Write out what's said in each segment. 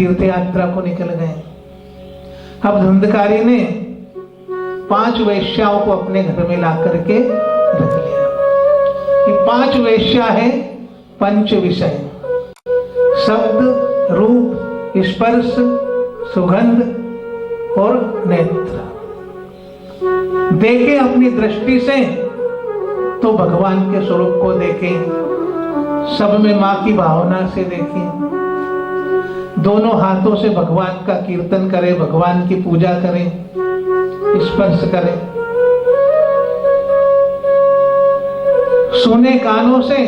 तीर्थ यात्रा को निकल गए। अब धुंधकारी ने 5 वेश्याओं को अपने घर में ला करके रख लिया। ये 5 वेश्या है पंच विषय, शब्द, रूप, स्पर्श, सुगंध और नेत्र। देखे अपनी दृष्टि से तो भगवान के स्वरूप को देखें, सब में मां की भावना से देखें, दोनों हाथों से भगवान का कीर्तन करें, भगवान की पूजा करें, स्पर्श करें, सुने कानों से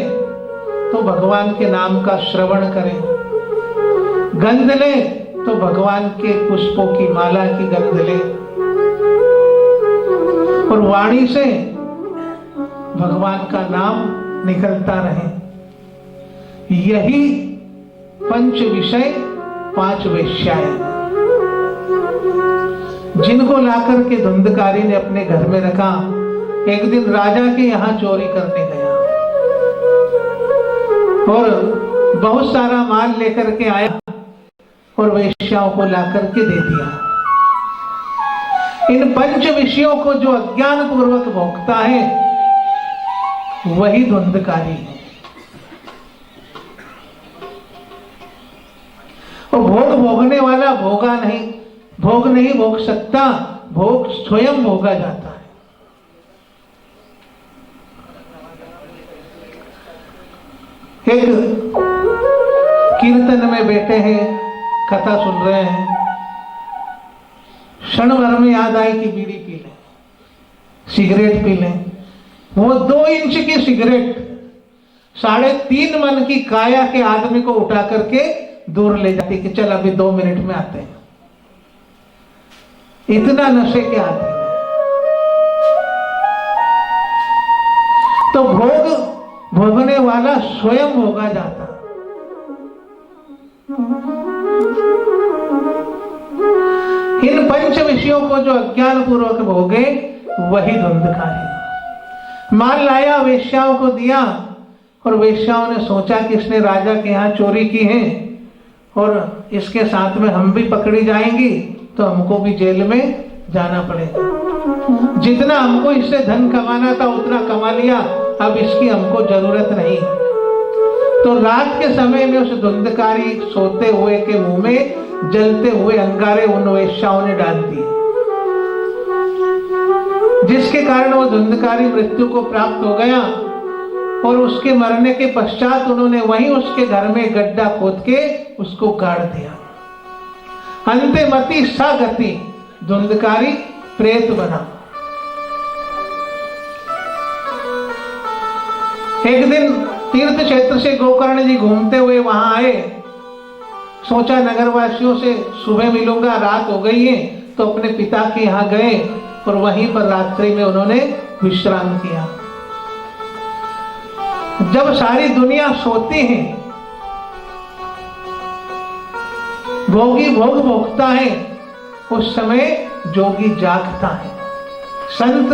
तो भगवान के नाम का श्रवण करें, गंध ले तो भगवान के पुष्पों की माला की गंध ले, और वाणी से भगवान का नाम निकलता रहे। यही पंच विषय 5 वेश्याएं जिनको लाकर के धुंधकारी ने अपने घर में रखा। एक दिन राजा के यहाँ चोरी करने गया और बहुत सारा माल लेकर के आया और वेश्याओं को लाकर के दे दिया। इन पंच विषयों को जो अज्ञान पूर्वक भोगता है वही धुंधकारी है। और भोग भोगने वाला भोग नहीं भोग सकता, भोग स्वयं भोगा जाता है। एक कीर्तन में बैठे हैं, कथा सुन रहे हैं, क्षण भर में याद आई कि बीड़ी पी लें, सिगरेट पी लें। वो 2 इंच की सिगरेट 3.5 मन की काया के आदमी को उठा करके दूर ले जाती कि चल अभी 2 मिनट में आते हैं। इतना नशे के आदमी है। तो भोग भोगने वाला स्वयं भोगा जाता। इन पंच विषयों को जो अज्ञान पूर्वक भोगे वही धुंधकारी। माल लाया, वेश्याओं को दिया और वेश्याओं ने सोचा कि इसने राजा के यहाँ चोरी की है और इसके साथ में हम भी पकड़ी जाएंगी तो हमको भी जेल में जाना पड़ेगा। जितना हमको इससे धन कमाना था उतना कमा लिया, अब इसकी हमको जरूरत नहीं। तो रात के समय में उस धुंधकारी सोते हुए के मुंह में जलते हुए अंगारे उन वेश्याओं ने डाल दिए, जिसके कारण वो धुंधकारी मृत्यु को प्राप्त हो गया। और उसके मरने के पश्चात उन्होंने वहीं उसके घर में गड्ढा खोद के उसको गाड़ दिया। अंते मति सगति, धुंधकारी प्रेत बना। एक दिन तीर्थ क्षेत्र से गोकर्ण जी घूमते हुए वहां आए। सोचा नगरवासियों से सुबह मिलूंगा, रात हो गई है, तो अपने पिता के यहाँ गए और वहीं पर रात्रि में उन्होंने विश्राम किया। जब सारी दुनिया सोती है, भोगी भोग भोगता है, उस समय जोगी जागता है, संत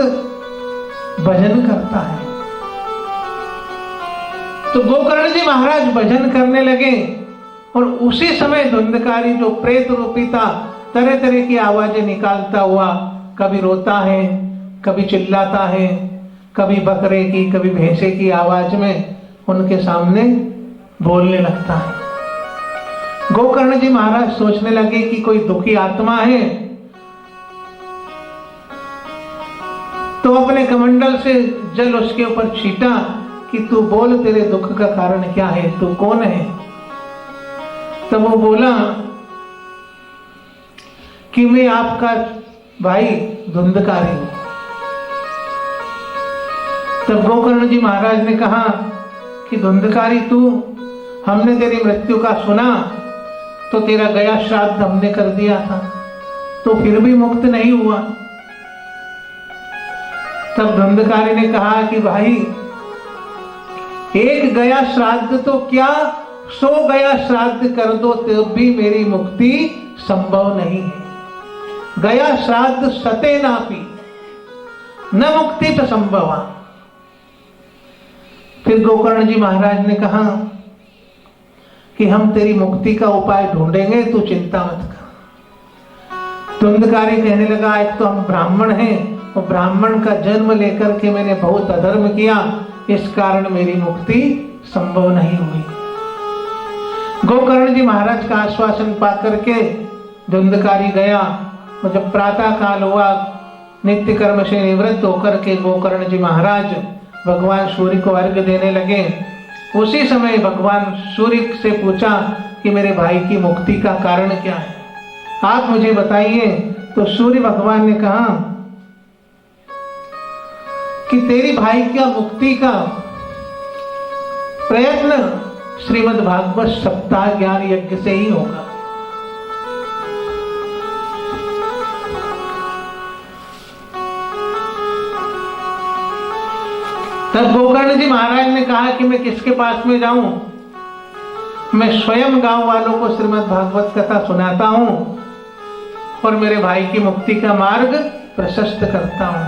भजन करता है। तो गोकर्ण जी महाराज भजन करने लगे और उसी समय धुंधकारी जो प्रेत रूपी था तरह तरह की आवाजें निकालता हुआ कभी रोता है, कभी चिल्लाता है, कभी बकरे की कभी भैंसे की आवाज में उनके सामने बोलने लगता है। गोकर्ण जी महाराज सोचने लगे कि कोई दुखी आत्मा है, तो अपने कमंडल से जल उसके ऊपर छीटा कि तू बोल, तेरे दुख का कारण क्या है, तू कौन है। तब वो बोला कि मैं आपका भाई धुंधकारी हूं। तब गोकर्ण जी महाराज ने कहा कि धुंधकारी तू, हमने तेरी मृत्यु का सुना तो तेरा गया श्राद्ध हमने कर दिया था, तो फिर भी मुक्त नहीं हुआ। तब धुंधकारी ने कहा कि भाई, एक गया श्राद्ध तो क्या, 100 गया श्राद्ध कर दो तो भी मेरी मुक्ति संभव नहीं है। गया श्राद्ध सते नापी न मुक्ति तो संभवा। फिर गोकर्ण जी महाराज ने कहा कि हम तेरी मुक्ति का उपाय ढूंढेंगे, तू चिंता मत कर। धुंधकारी कहने लगा, एक तो हम ब्राह्मण हैं और ब्राह्मण का जन्म लेकर के मैंने बहुत अधर्म किया, इस कारण मेरी मुक्ति संभव नहीं हुई। गोकर्ण जी महाराज का आश्वासन पाकर के धुंधकारी गया और जब प्रातः काल हुआ, नित्य कर्म से निवृत्त होकर के गोकर्ण जी महाराज भगवान सूर्य को अर्घ्य देने लगे। उसी समय भगवान सूर्य से पूछा कि मेरे भाई की मुक्ति का कारण क्या है, आप मुझे बताइए। तो सूर्य भगवान ने कहा कि तेरी भाई का मुक्ति का प्रयत्न श्रीमद् भागवत सप्ताह ज्ञान यज्ञ से ही होगा। तब गोकर्ण जी महाराज ने कहा कि मैं किसके पास में जाऊं, मैं स्वयं गांव वालों को श्रीमद् भागवत कथा सुनाता हूं और मेरे भाई की मुक्ति का मार्ग प्रशस्त करता हूं।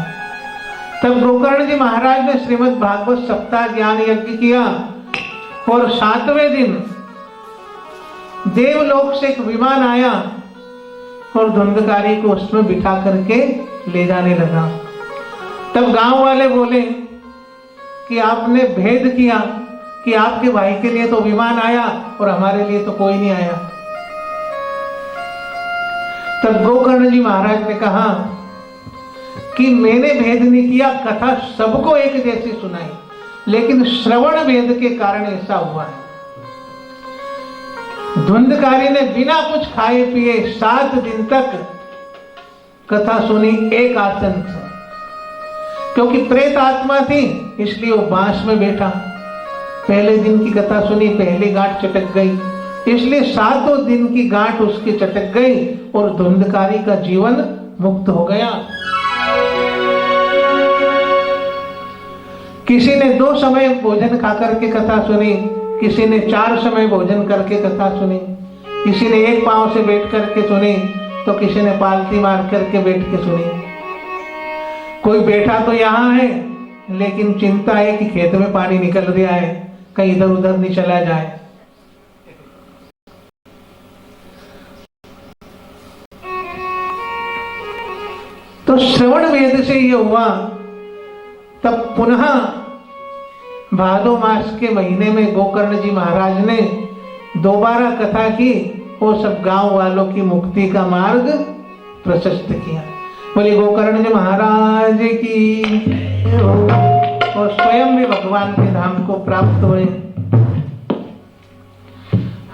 तब गोकर्ण जी महाराज ने श्रीमद् भागवत सप्ताह ज्ञान यज्ञ किया और 7वें दिन देवलोक से एक विमान आया और धुंधकारी को उसमें बिठा करके ले जाने लगा। तब गांव वाले बोले कि आपने भेद किया कि आपके भाई के लिए तो विमान आया और हमारे लिए तो कोई नहीं आया। तब गोकर्ण जी महाराज ने कहा कि मैंने भेद नहीं किया, कथा सबको एक जैसी सुनाई, लेकिन श्रवण भेद के कारण ऐसा हुआ है। धुंधकारी ने बिना कुछ खाए पिए 7 दिन तक कथा सुनी एक आसन से, क्योंकि प्रेत आत्मा थी इसलिए वो बांस में बैठा। पहले दिन की कथा सुनी, पहली गांठ चटक गई, इसलिए 7 दिन की गांठ उसकी चटक गई और धुंधकारी का जीवन मुक्त हो गया। किसी ने 2 समय भोजन खाकर के कथा सुनी, किसी ने 4 समय भोजन करके कथा सुनी, किसी ने एक पांव से बैठ करके सुनी तो किसी ने पालती मार करके बैठ के सुनी। कोई बैठा तो यहाँ है लेकिन चिंता है कि खेत में पानी निकल रहा है, कहीं इधर उधर नहीं चला जाए। तो श्रवण वेद से ये हुआ। तब पुनः भादो मास के महीने में गोकर्ण जी महाराज ने दोबारा कथा की और सब गांव वालों की मुक्ति का मार्ग प्रशस्त किया। बोले गोकर्ण जी महाराज की, और स्वयं भी भगवान के धाम को प्राप्त हुए।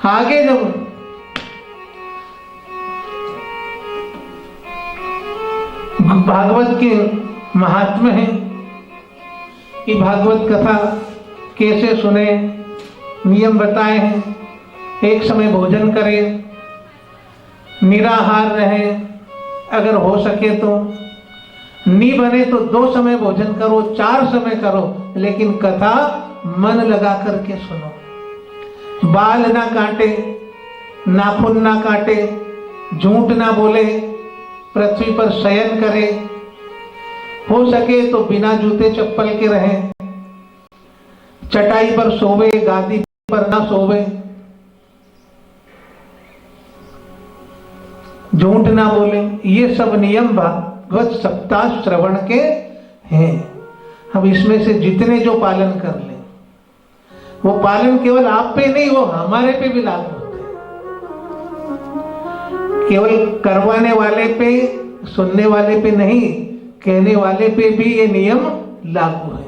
आगे जब भागवत के महात्म्य है कि भागवत कथा कैसे सुने, नियम बताए हैं। एक समय भोजन करें, निराहार रहे, अगर हो सके तो, नहीं बने तो 2 समय भोजन करो, 4 समय करो, लेकिन कथा मन लगा करके सुनो। बाल ना काटे, नाखून ना काटे, झूठ ना बोले, पृथ्वी पर शयन करे, हो सके तो बिना जूते चप्पल के रहे, चटाई पर सोवे, गादी पर ना सोवे, झूठ ना बोले। ये सब नियम भागवत सप्ताह श्रवण के हैं। अब इसमें से जितने जो पालन कर ले, वो पालन केवल आप पे नहीं, वो हमारे पे भी लागू होते हैं। केवल करवाने वाले पे, सुनने वाले पे नहीं, कहने वाले पे भी ये नियम लागू है।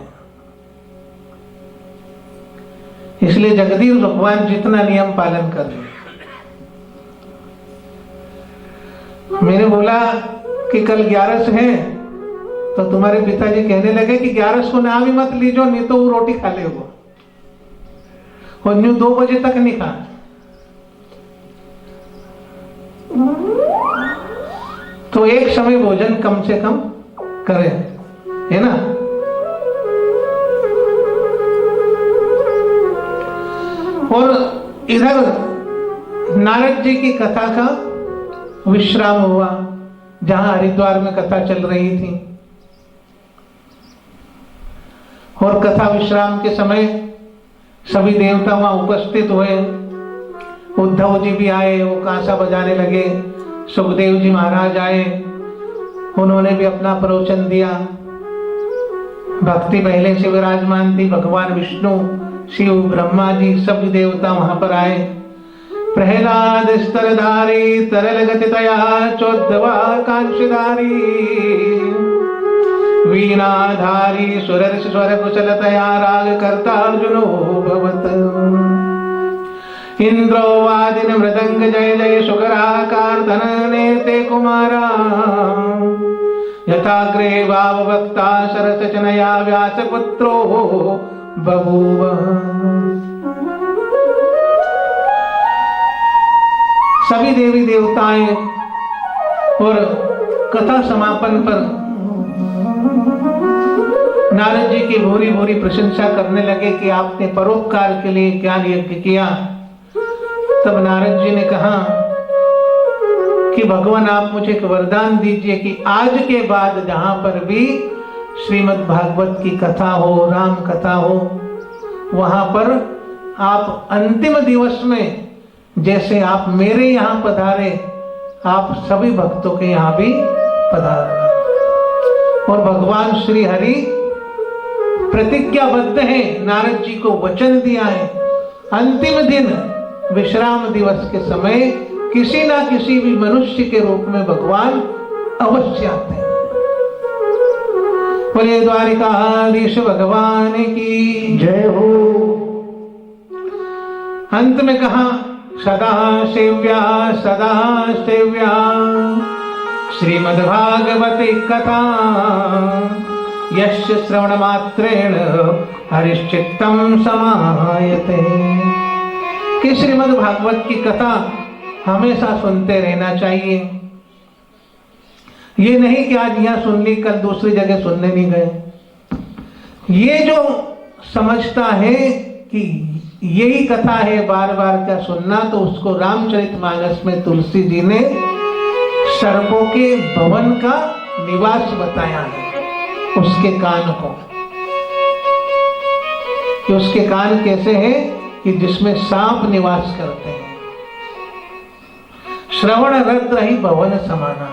इसलिए जगदीश भगवान जितना नियम पालन कर रहे। मैंने बोला कि कल 11 है, तो तुम्हारे पिताजी कहने लगे कि 11 को ना भी मत लीजो, नहीं तो वो रोटी खा ले वो, और न्यू 2 बजे तक नहीं खा। तो एक समय भोजन कम से कम करें, है ना। और इधर नारद जी की कथा का विश्राम हुआ, जहां हरिद्वार में कथा चल रही थी। और कथा विश्राम के समय सभी देवता वहां उपस्थित हुए। उद्धव जी भी आए, वो कांसा बजाने लगे। सुखदेव जी महाराज आए, उन्होंने भी अपना प्रवचन दिया। भक्ति पहले से विराजमान थी। भगवान विष्णु, शिव, ब्रह्मा जी, सब देवता वहां पर आए। प्रहलाद स्तरधारी तरल गतितया चोद्धवा कांक्षधारी वीणाधारी सुरर्ष स्वर कुशलतया राग करता अर्जुनो भवत। इंद्रो वादिन मृदंग जय जय सुकराकार धननेते कुमारा यथाग्रे भावभक्ता सरसचनया व्यासपुत्रो बभूव। सभी देवी देवताएं और कथा समापन पर नारद जी की भूरी भूरी प्रशंसा करने लगे कि आपने परोपकार के लिए ज्ञान यज्ञ किया। तब नारद जी ने कहा कि भगवान आप मुझे एक वरदान दीजिए कि आज के बाद जहां पर भी श्रीमद् भागवत की कथा हो, राम कथा हो, वहां पर आप अंतिम दिवस में जैसे आप मेरे यहाँ पधारे, आप सभी भक्तों के यहाँ भी पधारना। और भगवान श्री हरि प्रतिज्ञाबद्ध है, नारद जी को वचन दिया है, अंतिम दिन विश्राम दिवस के समय किसी ना किसी भी मनुष्य के रूप में भगवान अवश्य आते हैं। बोले द्वारिकाधीश भगवान की जय हो। अंत में कहा सदा सेव्या श्रीमद्भागवती कथा यस्य श्रवण मात्रेण हरिश्चित्तम समायते। कि श्रीमद् भागवत की कथा हमेशा सुनते रहना चाहिए। ये नहीं कि आज यहां सुन ली, कल दूसरी जगह सुनने नहीं गए। ये जो समझता है कि यही कथा है बार बार क्या सुनना, तो उसको रामचरितमानस में तुलसी जी ने सर्पों के भवन का निवास बताया है। उसके कान को, कि उसके कान कैसे हैं कि जिसमें सांप निवास करते हैं। श्रवण रद्र ही भवन समाना।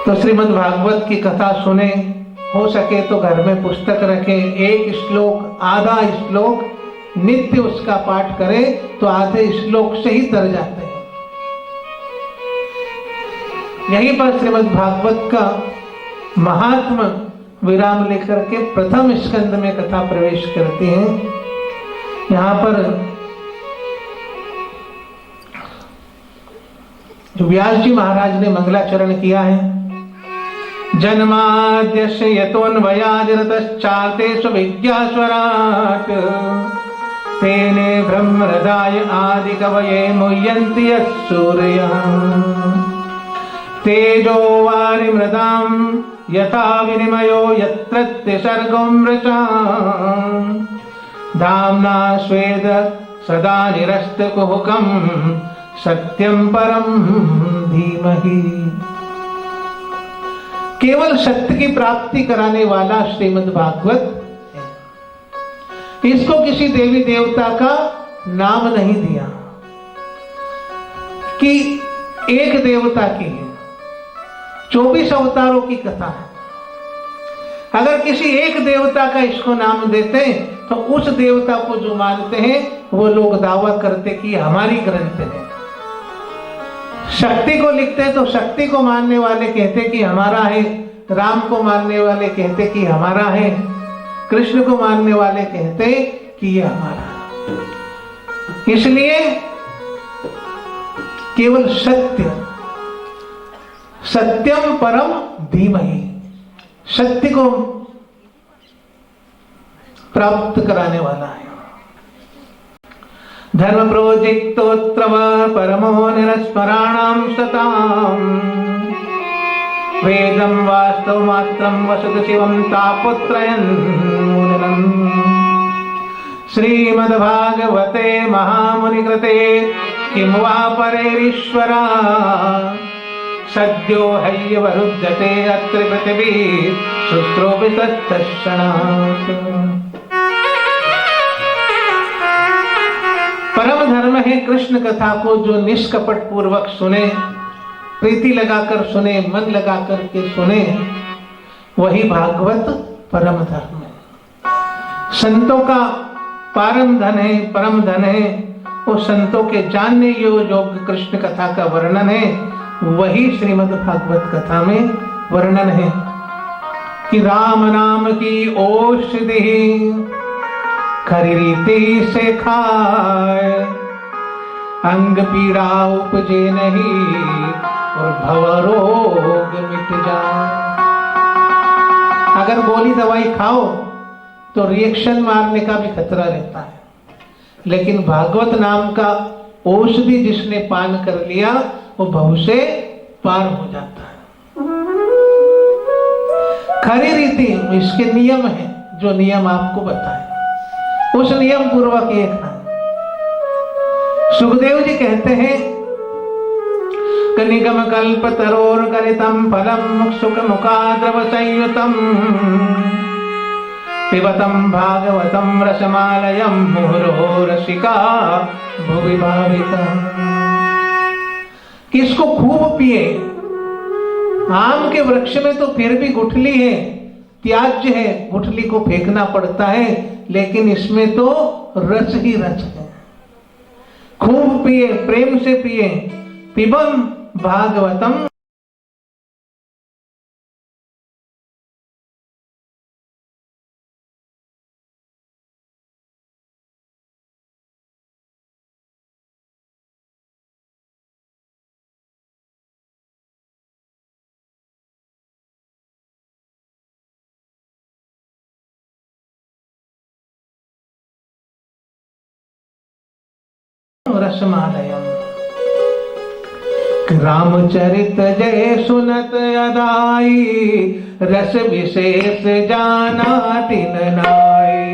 तो श्रीमद् भागवत की कथा सुने, हो सके तो घर में पुस्तक रखे, एक श्लोक, आधा श्लोक नित्य उसका पाठ करें तो आधे श्लोक से ही तर जाते हैं। यहीं पर श्रीमद् भागवत का महात्मा विराम लेकर के प्रथम स्कंद में कथा प्रवेश करती है। यहां पर व्यास जी महाराज ने मंगलाचरण किया है। जन्माद्यस्य यतोऽन्वयादिरतश्चार्तेषु विद्यास्वराट् तेने ब्रह्महृदाय आदिकवये मुह्यन्ति यः सूरयः तेजो वारिमृदां यथा विनिमयो यत्र त्रिसर्गो मृषा धाम्ना स्वेद सदा निरस्तकुहकं सत्यं परं धीमहि। केवल सत्य की प्राप्ति कराने वाला श्रीमद् भागवत है। इसको किसी देवी देवता का नाम नहीं दिया कि एक देवता की है, 24 अवतारों की कथा है। अगर किसी एक देवता का इसको नाम देते तो उस देवता को जो मानते हैं वो लोग दावा करते कि हमारी ग्रंथ है। शक्ति को लिखते तो शक्ति को मानने वाले कहते कि हमारा है, राम को मानने वाले कहते कि हमारा है, कृष्ण को मानने वाले कहते कि ये हमारा है। इसलिए केवल सत्य, सत्यम परम धीमहि, सत्य को प्राप्त कराने वाला है। धर्म प्रोजिक्तोत्र परमो निरस्मराणां सताम् वेदं वास्तव मात्रं वसत शिवं तापत्रयन् मुनिरम्। श्रीमद्भागवते महामुनिकृते किं वा परेरीश्वरा सद्यो हय्यवरुध्यते अत्र पृथिवी शुश्रोऽपि तत्क्षणात्। है कृष्ण कथा को जो निष्कपट पूर्वक सुने, प्रीति लगाकर सुने, मन लगाकर के सुने, वही भागवत परम धर्म है। संतों का परम धन है, परम धन है। वो संतों के जानने योग्य कृष्ण कथा का वर्णन है, वही श्रीमद् भागवत कथा में वर्णन है कि राम नाम की औषधि खरी रीति से खाए, अंग पीड़ा उपजे नहीं और भव रोग मिट जाए। अगर गोली दवाई खाओ तो रिएक्शन मारने का भी खतरा रहता है, लेकिन भागवत नाम का औषधि जिसने पान कर लिया वो भव से पार हो जाता है। खरी रीति इसके नियम है, जो नियम आपको बताए उस नियम पूर्वक ये खाएं। सुखदेव जी कहते हैं निगम कल्प तरोर गरितम फलम सुख मुखाद्रव संयुतम पिबतम भागवतम रसमालयम मुहुरो रसिका भुवि भाविता। किसको खूब पिए। आम के वृक्ष में तो फिर भी गुठली है, त्याज्य है, गुठली को फेंकना पड़ता है, लेकिन इसमें तो रस ही रस है। खूब पिए, प्रेम से पिए। पिबम भागवतम रसमालयम। रामचरित जय सुनत अदाई, रस विशेष जाना तिन नाई।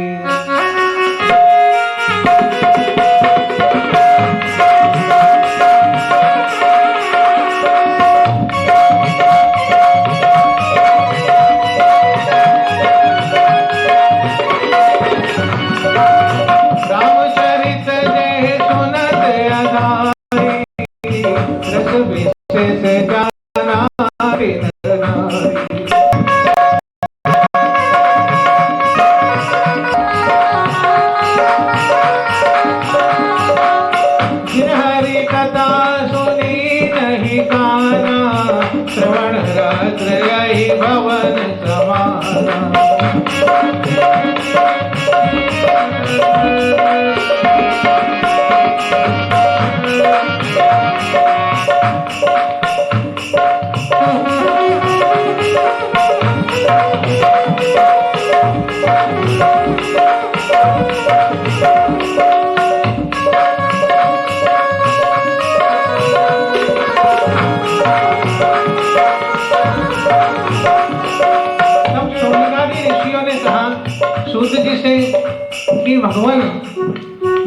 कि भगवान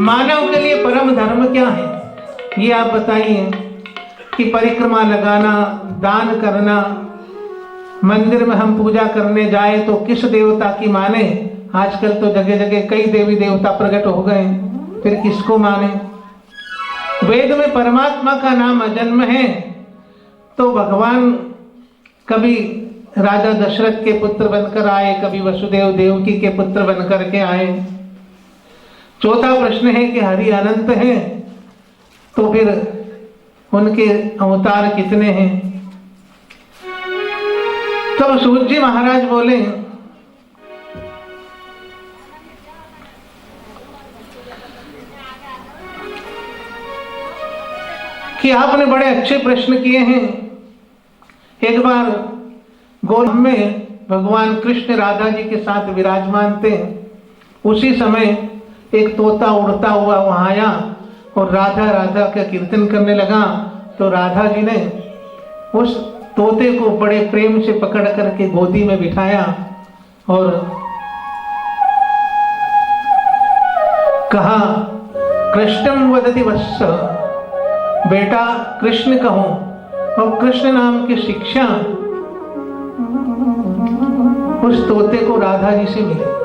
मानव के लिए परम धर्म क्या है, ये आप बताइए। कि परिक्रमा लगाना, दान करना, मंदिर में हम पूजा करने जाए तो किस देवता की माने। आजकल तो जगह जगह कई देवी देवता प्रकट हो गए, फिर किसको माने। वेद में परमात्मा का नाम अजन्म है, तो भगवान कभी राजा दशरथ के पुत्र बनकर आए, कभी वसुदेव देवकी के पुत्र बनकर के आए। चौथा प्रश्न है कि हरि अनंत हैं, तो फिर उनके अवतार कितने हैं। तब सूत जी महाराज बोले कि आपने बड़े अच्छे प्रश्न किए हैं। एक बार गोकुल में भगवान कृष्ण राधा जी के साथ विराजमान थे। उसी समय एक तोता उड़ता हुआ वहां आया और राधा राधा का कीर्तन करने लगा। तो राधा जी ने उस तोते को बड़े प्रेम से पकड़ करके गोदी में बिठाया और कहा, कृष्णम वदति वत्स, बेटा कृष्ण कहो। और कृष्ण नाम की शिक्षा उस तोते को राधा जी से मिली।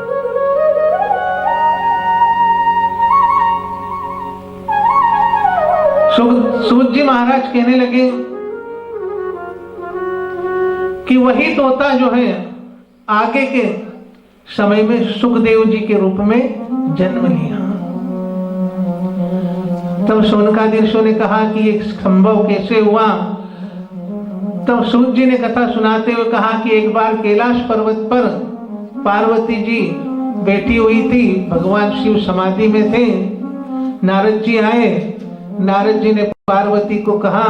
सूत जी महाराज कहने लगे कि वही तोता जो है आगे के समय में सुखदेव जी के रूप में जन्म लिया। तब शौनकादि ऋषियों ने कहा कि ये संभव कैसे हुआ। तब सूत जी ने कथा सुनाते हुए कहा कि एक बार कैलाश पर्वत पर पार्वती जी बैठी हुई थी, भगवान शिव समाधि में थे। नारद जी आए। नारद जी ने पार्वती को कहा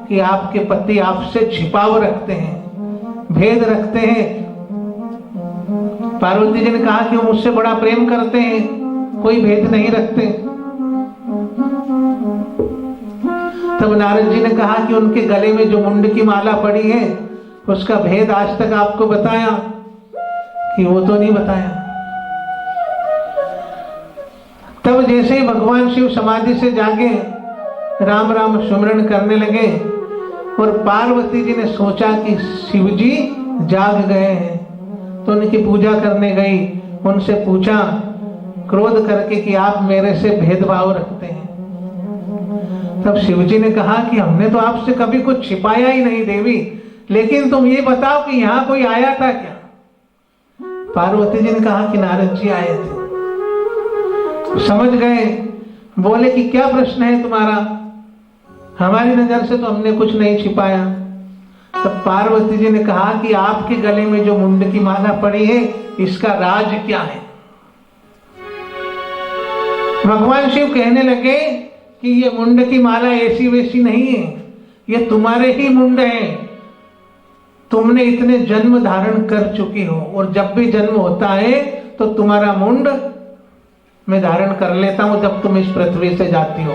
कि आपके पति आपसे छिपाव रखते हैं, भेद रखते हैं। पार्वती जी ने कहा कि वो मुझसे बड़ा प्रेम करते हैं, कोई भेद नहीं रखते। तब नारद जी ने कहा कि उनके गले में जो मुंड की माला पड़ी है उसका भेद आज तक आपको बताया कि वो तो नहीं बताया। तब जैसे ही भगवान शिव समाधि से जागे, राम राम सुमिरन करने लगे और पार्वती जी ने सोचा कि शिव जी जाग गए हैं, तो उनकी पूजा करने गई। उनसे पूछा क्रोध करके कि आप मेरे से भेदभाव रखते हैं। तब शिव जी ने कहा कि हमने तो आपसे कभी कुछ छिपाया ही नहीं देवी, लेकिन तुम ये बताओ कि यहाँ कोई आया था क्या। पार्वती जी ने कहा कि नारद जी आए थे। समझ गए, बोले कि क्या प्रश्न है तुम्हारा, हमारी नजर से तो हमने कुछ नहीं छिपाया। तब पार्वती जी ने कहा कि आपके गले में जो मुंड की माला पड़ी है इसका राज क्या है। भगवान शिव कहने लगे कि ये मुंड की माला ऐसी वैसी नहीं है, ये तुम्हारे ही मुंड है। तुमने इतने जन्म धारण कर चुकी हो और जब भी जन्म होता है तो तुम्हारा मुंड मैं धारण कर लेता हूं जब तुम इस पृथ्वी से जाती हो।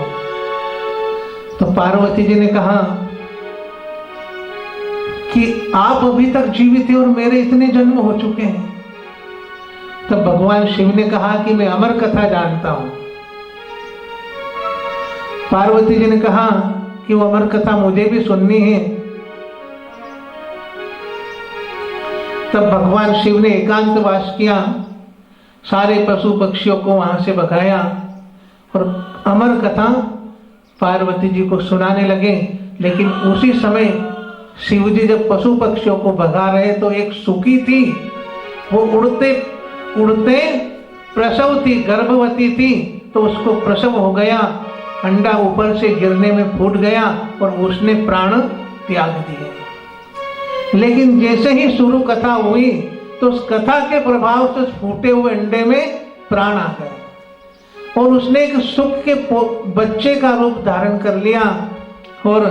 तो पार्वती जी ने कहा कि आप अभी तक जीवित हैं और मेरे इतने जन्म हो चुके हैं। तब भगवान शिव ने कहा कि मैं अमर कथा जानता हूं। पार्वती जी ने कहा कि वो अमर कथा मुझे भी सुननी है। तब भगवान शिव ने एकांतवास किया, सारे पशु पक्षियों को वहां से भगाया और अमर कथा पार्वती जी को सुनाने लगे। लेकिन उसी समय शिव जी जब पशु पक्षियों को भगा रहे तो एक सुकी थी, वो उड़ते उड़ते प्रसव थी, गर्भवती थी, तो उसको प्रसव हो गया, अंडा ऊपर से गिरने में फूट गया और उसने प्राण त्याग दिए। लेकिन जैसे ही शुरू कथा हुई तो उस कथा के प्रभाव से फूटे हुए अंडे में प्राण आ गए और उसने एक सुख के बच्चे का रूप धारण कर लिया और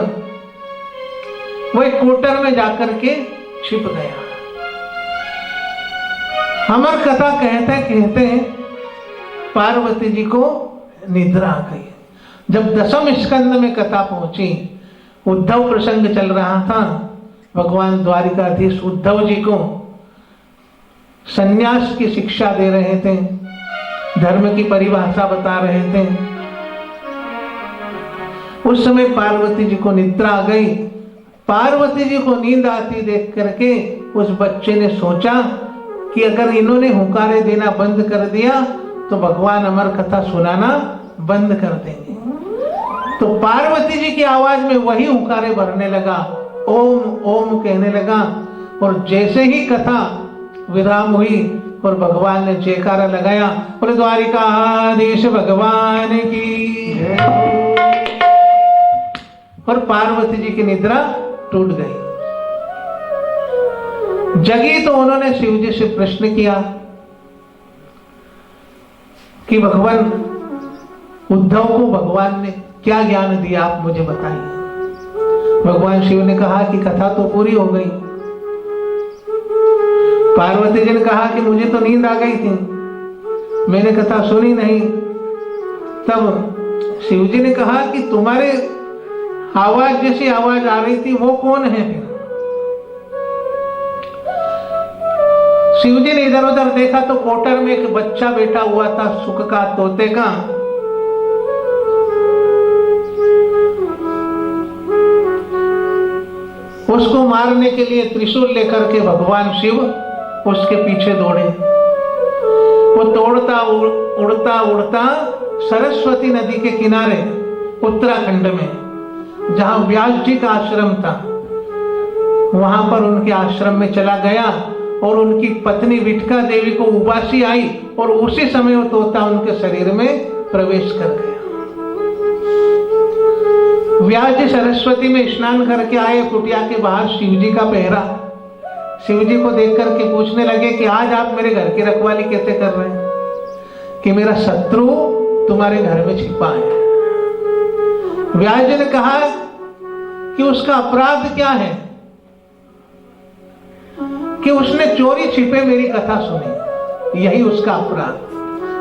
वो एक कोटर में जाकर के छिप गया। अमर कथा कहते हैं पार्वती जी को निद्रा आ गई। जब दसम स्कंद में कथा पहुंची, उद्धव प्रसंग चल रहा था। भगवान द्वारिकाधीश उद्धव जी को सन्यास की शिक्षा दे रहे थे, धर्म की परिभाषा बता रहे थे। उस समय पार्वती जी को निद्रा आ गई। पार्वती जी को नींद आती देख करके उस बच्चे ने सोचा कि अगर इन्होंने हुंकारे देना बंद कर दिया तो भगवान अमर कथा सुनाना बंद कर देंगे। तो पार्वती जी की आवाज में वही हुंकारे भरने लगा, ओम ओम कहने लगा। और जैसे ही कथा विराम हुई और भगवान ने जयकारा लगाया, बोले द्वारिकाधीश भगवान की, और पार्वती जी की निद्रा टूट गई। जगी तो उन्होंने शिव जी से प्रश्न किया कि भगवान उद्धव को भगवान ने क्या ज्ञान दिया, आप मुझे बताइए। भगवान शिव ने कहा कि कथा तो पूरी हो गई। पार्वती जी ने कहा कि मुझे तो नींद आ गई थी, मैंने कथा सुनी नहीं। तब शिव जी ने कहा कि तुम्हारे आवाज जैसी आवाज आ रही थी, वो कौन है फिर? शिव जी ने इधर उधर देखा तो कोटर में एक बच्चा बैठा हुआ था, सुख का, तोते का। उसको मारने के लिए त्रिशूल लेकर के भगवान शिव उसके पीछे दौड़े। वो दौड़ता उड़ता उड़ता सरस्वती नदी के किनारे उत्तराखंड में जहां व्यास जी का आश्रम था, वहां पर उनके आश्रम में चला गया और उनकी पत्नी विठका देवी को उबासी आई और उसी समय वो तोता उनके शरीर में प्रवेश कर गया। व्यास जी सरस्वती में स्नान करके आए, कुटिया के बाहर शिव जी का पहरा। शिव जी को देख करके पूछने लगे कि आज आप मेरे घर की रखवाली कैसे कर रहे हैं? कि मेरा शत्रु तुम्हारे घर में छिपा है। व्यास जी ने कहा कि उसका अपराध क्या है? कि उसने चोरी छिपे मेरी कथा सुनी, यही उसका अपराध।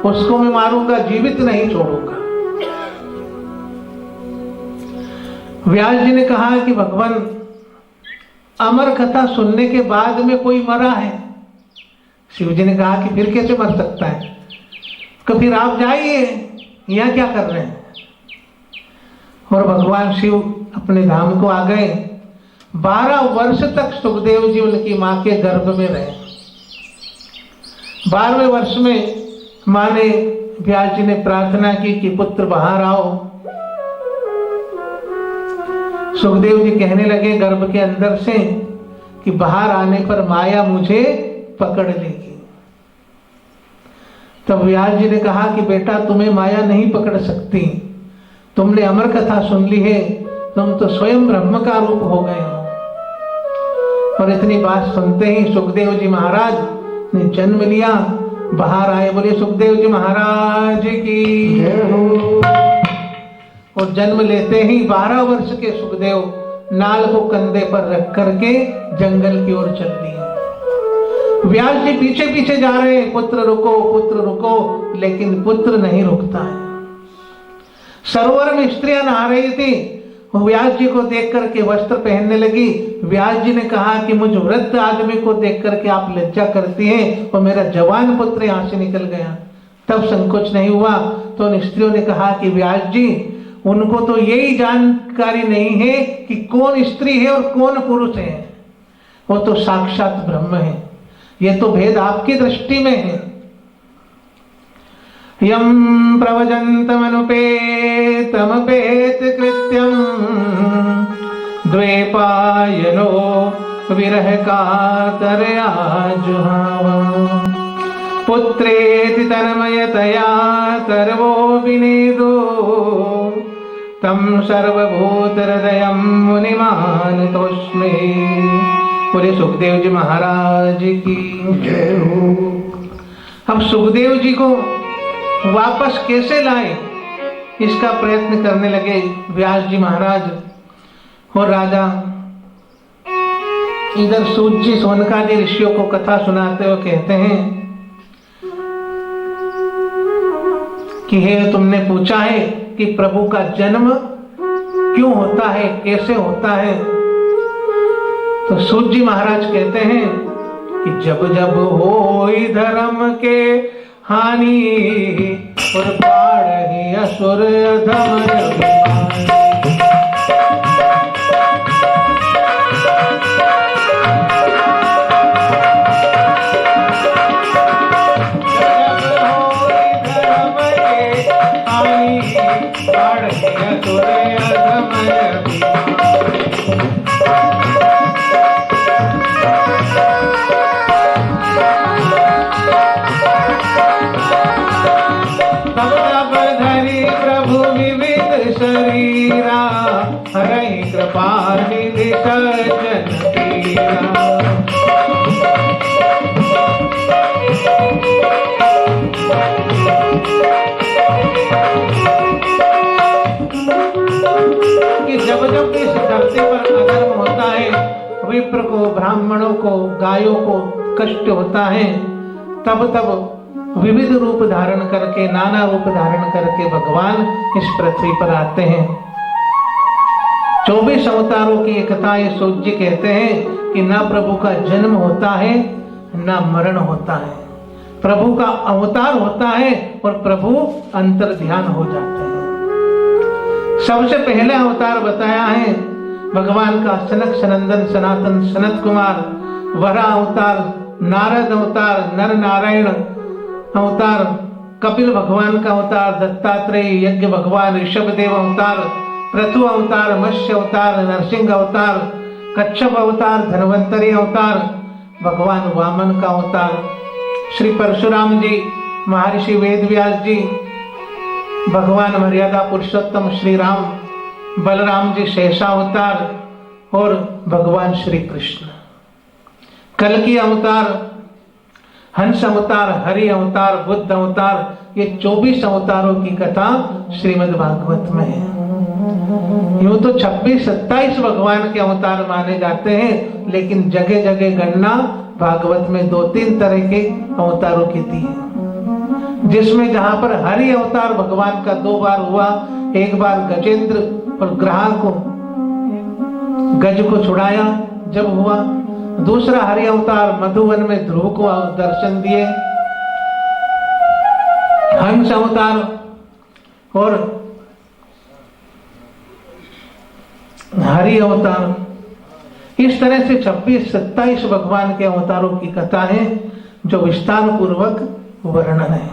उसको मैं मारूंगा, जीवित नहीं छोड़ूंगा। व्यास जी ने कहा कि भगवान, अमर कथा सुनने के बाद में कोई मरा है? शिव जी ने कहा कि फिर कैसे मर सकता है? तो फिर आप जाइए, यहां क्या कर रहे हैं? और भगवान शिव अपने धाम को आ गए। 12 वर्ष तक सुखदेव जी उनकी मां के गर्भ में रहे। 12वें वर्ष में मां ने, व्यास जी ने प्रार्थना की कि पुत्र बाहर आओ। सुखदेव जी कहने लगे गर्भ के अंदर से कि बाहर आने पर माया मुझे पकड़ लेगी। तब व्यास जी ने कहा कि बेटा, तुम्हें माया नहीं पकड़ सकती, तुमने अमर कथा सुन ली है, तुम तो स्वयं ब्रह्म का रूप हो गए हो। और इतनी बात सुनते ही सुखदेव जी महाराज ने जन्म लिया, बाहर आए। बोले सुखदेव जी महाराज की जय हो। और जन्म लेते ही 12 वर्ष के सुखदेव नाल को कंधे पर रख करके जंगल की ओर चल दिए। व्यास जी पीछे पीछे जा रहे हैं, पुत्र रुको, पुत्र रुको, लेकिन पुत्र नहीं रुकता है। सरोवर में स्त्रियां नहा रही थी, व्यास जी को देख करके वस्त्र पहनने लगी। व्यास जी ने कहा कि मुझ वृद्ध आदमी को देख करके आप लज्जा करती हैं और मेरा जवान पुत्र यहां से निकल गया। तब संकोच नहीं हुआ तो उन स्त्रियों ने कहा कि व्यास जी, उनको तो यही जानकारी नहीं है कि कौन स्त्री है और कौन पुरुष है, वो तो साक्षात ब्रह्म है। ये तो भेद आपकी दृष्टि में है। यम प्रवजन्तमनुपेतमपेत कृत्यम द्वैपायनो विरह कातरया जुहाव पुत्रेति तन्मयतया सर्वो विनेदो तम सर्वभूत हृदयम मुनिमानतोस्मि। पूरे सुखदेव जी महाराज की जय हो। अब सुखदेव जी को वापस कैसे लाए, इसका प्रयत्न करने लगे व्यास जी महाराज और राजा। इधर सूत जी सोनकादि ऋषियों को कथा सुनाते हुए कहते हैं कि हे, तुमने पूछा है कि प्रभु का जन्म क्यों होता है, कैसे होता है? तो सूत जी महाराज कहते हैं कि जब जब होई धर्म के हानि और बाढ़ असुर धर्म शरीरा हरि कृपा निधि सज्जन पीरा। कि जब जब इस धरती पर अधर्म होता है, विप्र को, ब्राह्मणों को, गायों को कष्ट होता है, तब तब विविध रूप धारण करके, नाना रूप धारण करके भगवान इस पृथ्वी पर आते हैं। 24 अवतारों की एकता ये सूत जी कहते हैं कि ना प्रभु का जन्म होता है ना मरण होता है, प्रभु का अवतार होता है और प्रभु अंतर ध्यान हो जाते हैं। सबसे पहले अवतार बताया है भगवान का सनक सनंदन सनातन सनत कुमार, वरा अवतार, नारद अवतार, नर नारायण अवतार, कपिल भगवान का अवतार, दत्तात्रेय, यज्ञ भगवान, ऋषभदेव अवतार, पृथु अवतार, मत्स्य अवतार, नरसिंह अवतार, कच्छप अवतार, धन्वंतरी अवतार, भगवान वामन का अवतार, श्री परशुराम जी, महर्षि वेदव्यास जी, भगवान मर्यादा पुरुषोत्तम श्री राम, बलराम जी शेषावतार और भगवान श्री कृष्ण। कल्कि अवतार, हंस अवतार, हरि अवतार, बुद्ध अवतार, ये 24 अवतारों की कथा श्रीमद् भागवत में है। यूं तो 26-27 भगवान के अवतार माने जाते हैं, लेकिन जगह जगह गणना भागवत में 2-3 तरह के अवतारों की दी है, जिसमें जहां पर हरि अवतार भगवान का 2 बार हुआ, एक बार गजेंद्र और ग्रह को, गज को छुड़ाया जब हुआ, दूसरा हरि अवतार मधुवन में ध्रुव को दर्शन दिए, हंस अवतार और हरि अवतार, इस तरह से 26-27 भगवान के अवतारों की कथा है जो विस्तार पूर्वक वर्णन है।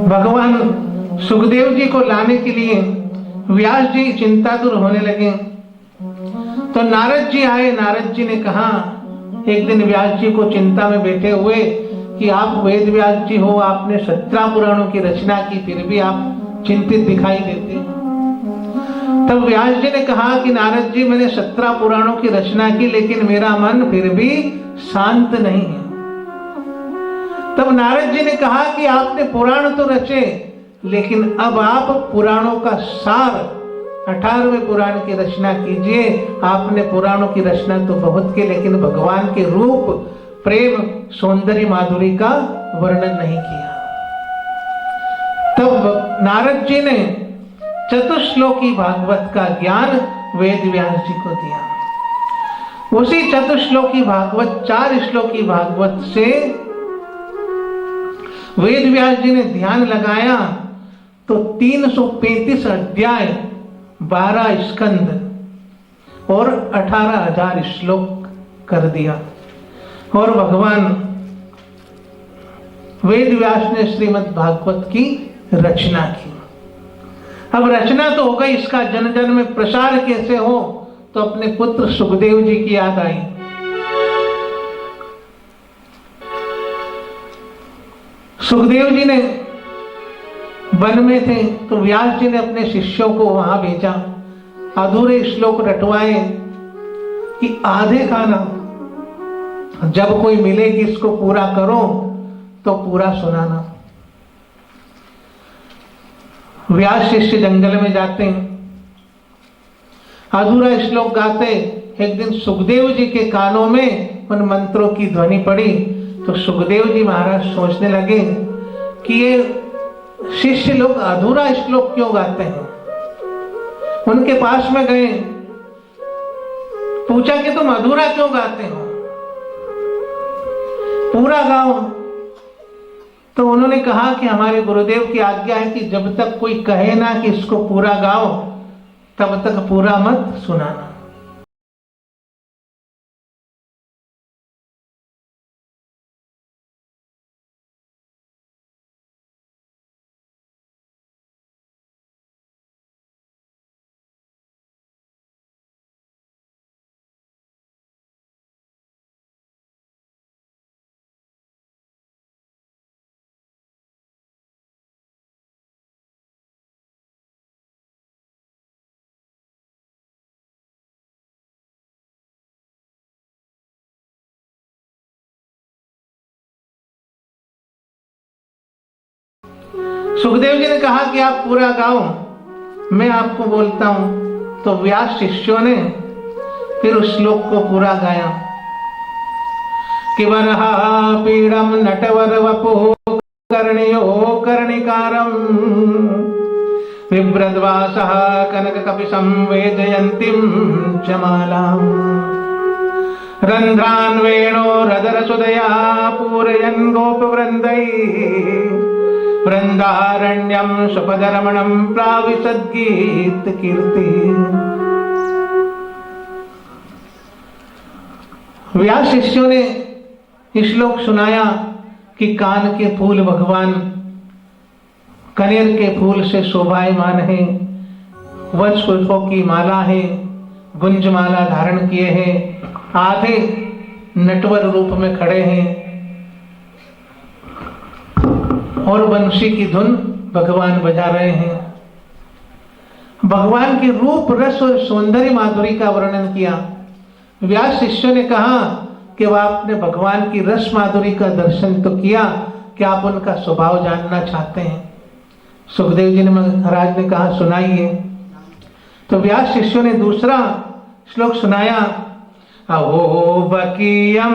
भगवान सुखदेव जी को लाने के लिए व्यास जी चिंतातुर होने लगे, तो नारद जी आए। नारद जी ने कहा एक दिन व्यास जी को चिंता में बैठे हुए कि आप वेद व्यास जी हो, आपने 17 पुराणों की रचना की, फिर भी आप चिंतित दिखाई देते। तब व्यास जी ने कहा कि नारद जी, मैंने 17 पुराणों की रचना की, लेकिन मेरा मन फिर भी शांत नहीं है। तब नारद जी ने कहा कि आपने पुराण तो रचे, लेकिन अब आप पुराणों का सार 18वें पुराण की रचना कीजिए। आपने पुराणों की रचना तो बहुत की, लेकिन भगवान के रूप, प्रेम, सौंदर्य, माधुरी का वर्णन नहीं किया। तब नारद जी ने चतुश्लोकी भागवत का ज्ञान वेद व्यास जी को दिया। उसी चतुश्लोकी भागवत, 4 श्लोकी भागवत से वेद व्यास जी ने ध्यान लगाया तो 335 अध्याय, 12 स्कंद और 18,000 श्लोक कर दिया। और भगवान वेद व्यास ने श्रीमद् भागवत की रचना की। अब रचना तो हो गई, इसका जन जन में प्रसार कैसे हो, तो अपने पुत्र सुखदेव जी की याद आई। सुखदेव जी ने वन में थे, तो व्यास जी ने अपने शिष्यों को वहां भेजा, अधूरे श्लोक रटवाए कि आधे का ना, जब कोई मिलेगी इसको पूरा करो तो पूरा सुनाना। व्यास शिष्य जंगल में जाते हैं, अधूरा श्लोक गाते। एक दिन सुखदेव जी के कानों में उन मंत्रों की ध्वनि पड़ी, तो सुखदेव जी महाराज सोचने लगे कि ये शिष्य लोग अधूरा श्लोक क्यों गाते हैं। उनके पास में गए, पूछा कि तुम अधूरा क्यों गाते हो, पूरा गाओ। तो उन्होंने कहा कि हमारे गुरुदेव की आज्ञा है कि जब तक कोई कहे ना कि इसको पूरा गाओ, तब तक पूरा मत सुनाना। सुखदेव जी ने कहा कि आप पूरा गाओ, मैं आपको बोलता हूं। तो व्यास शिष्यों ने फिर उस श्लोक को पूरा गाया कि वरहा पीड़म नटवर वपुः कर्णयो कर्णिकारम विभ्रद्वासः कनककपिशं वेदयन्तीं च मालाम् रन्ध्रान् वेणोरधरसुदया पूरयन् गोपवृन्दैः वृंदारण्यम सुपदरमणम प्राविशद्गीत कीर्ति। व्यास शिष्यों ने श्लोक सुनाया कि कान के फूल भगवान कनेर के फूल से शोभायमान है, वंश पुष्पों की माला है, गुंज माला धारण किए हैं, आधे नटवर रूप में खड़े हैं और बंशी की धुन भगवान बजा रहे हैं। भगवान के रूप रस और सौंदर्य माधुरी का वर्णन किया। व्यास शिष्य ने कहा कि वह आपने भगवान की रस माधुरी का दर्शन तो किया, क्या आप उनका स्वभाव जानना चाहते हैं? सुखदेव जी ने महाराज ने कहा सुनाइए। तो व्यास शिष्यों ने दूसरा श्लोक सुनाया। अहो बकीयम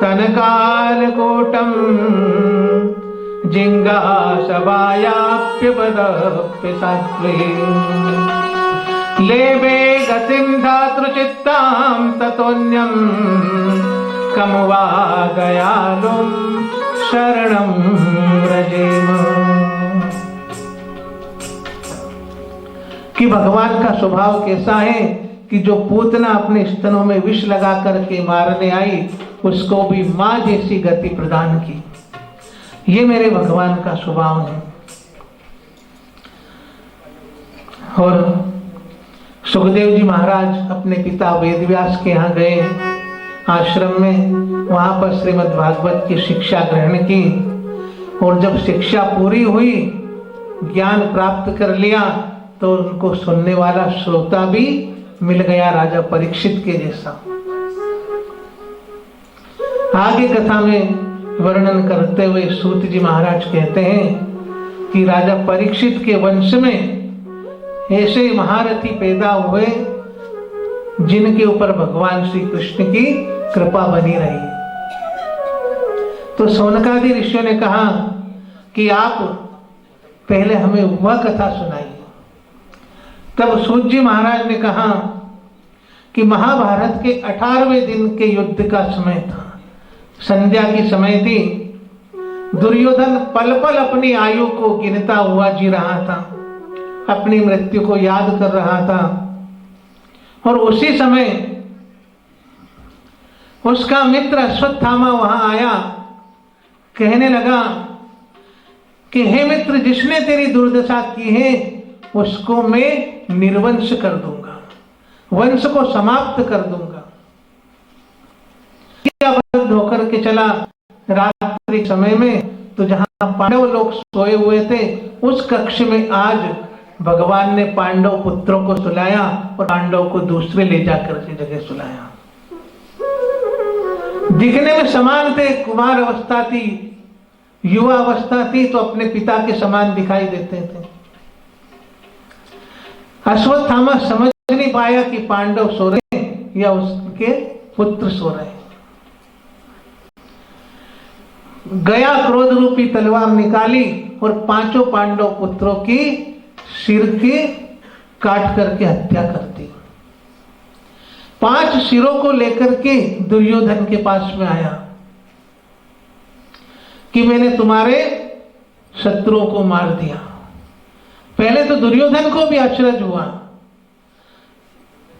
तनकालकूटम जिंगासवायाप्यपदप्य सात्वे लेबे गतिं धातृचित्तां ततोऽन्यं कमुवा दयालुं शरणं व्रजेम। कि भगवान का स्वभाव कैसा है कि जो पूतना अपने स्तनों में विष लगा करके मारने आई उसको भी मां जैसी गति प्रदान की। ये मेरे भगवान का स्वभाव है। और सुखदेव जी महाराज अपने पिता वेदव्यास के यहाँ गए आश्रम में, वहां पर श्रीमद् भागवत की शिक्षा ग्रहण की और जब शिक्षा पूरी हुई, ज्ञान प्राप्त कर लिया, तो उनको सुनने वाला श्रोता भी मिल गया राजा परीक्षित के जैसा। आगे कथा में वर्णन करते हुए सूत जी महाराज कहते हैं कि राजा परीक्षित के वंश में ऐसे महारथी पैदा हुए जिनके ऊपर भगवान श्री कृष्ण की कृपा बनी रही। तो सौनकादि ऋषियों ने कहा कि आप पहले हमें वह कथा सुनाइए। तब सूत जी महाराज ने कहा कि महाभारत के 18वें दिन के युद्ध का समय था, संध्या की समय थी। दुर्योधन पल पल अपनी आयु को गिनता हुआ जी रहा था, अपनी मृत्यु को याद कर रहा था। और उसी समय उसका मित्र अश्वत्थामा वहां आया, कहने लगा कि हे मित्र, जिसने तेरी दुर्दशा की है उसको मैं निर्वंश कर दूंगा, वंश को समाप्त कर दूंगा। होकर के चला रात्रि समय में, तो जहां पांडव लोग सोए हुए थे उस कक्ष में आज भगवान ने पांडव पुत्रों को सुलाया और पांडव को दूसरे ले जाकर की जगह सुलाया। दिखने में समान थे, कुमार अवस्था थी, युवा अवस्था थी, तो अपने पिता के समान दिखाई देते थे। अश्वत्थामा समझ नहीं पाया कि पांडव सो रहे हैं या उसके पुत्र सो रहे हैं। गया क्रोध रूपी तलवार निकाली और 5 पांडव पुत्रों की सिर के काट करके हत्या कर दी। 5 सिरों को लेकर के दुर्योधन के पास में आया कि मैंने तुम्हारे शत्रुओं को मार दिया। पहले तो दुर्योधन को भी आश्चर्य हुआ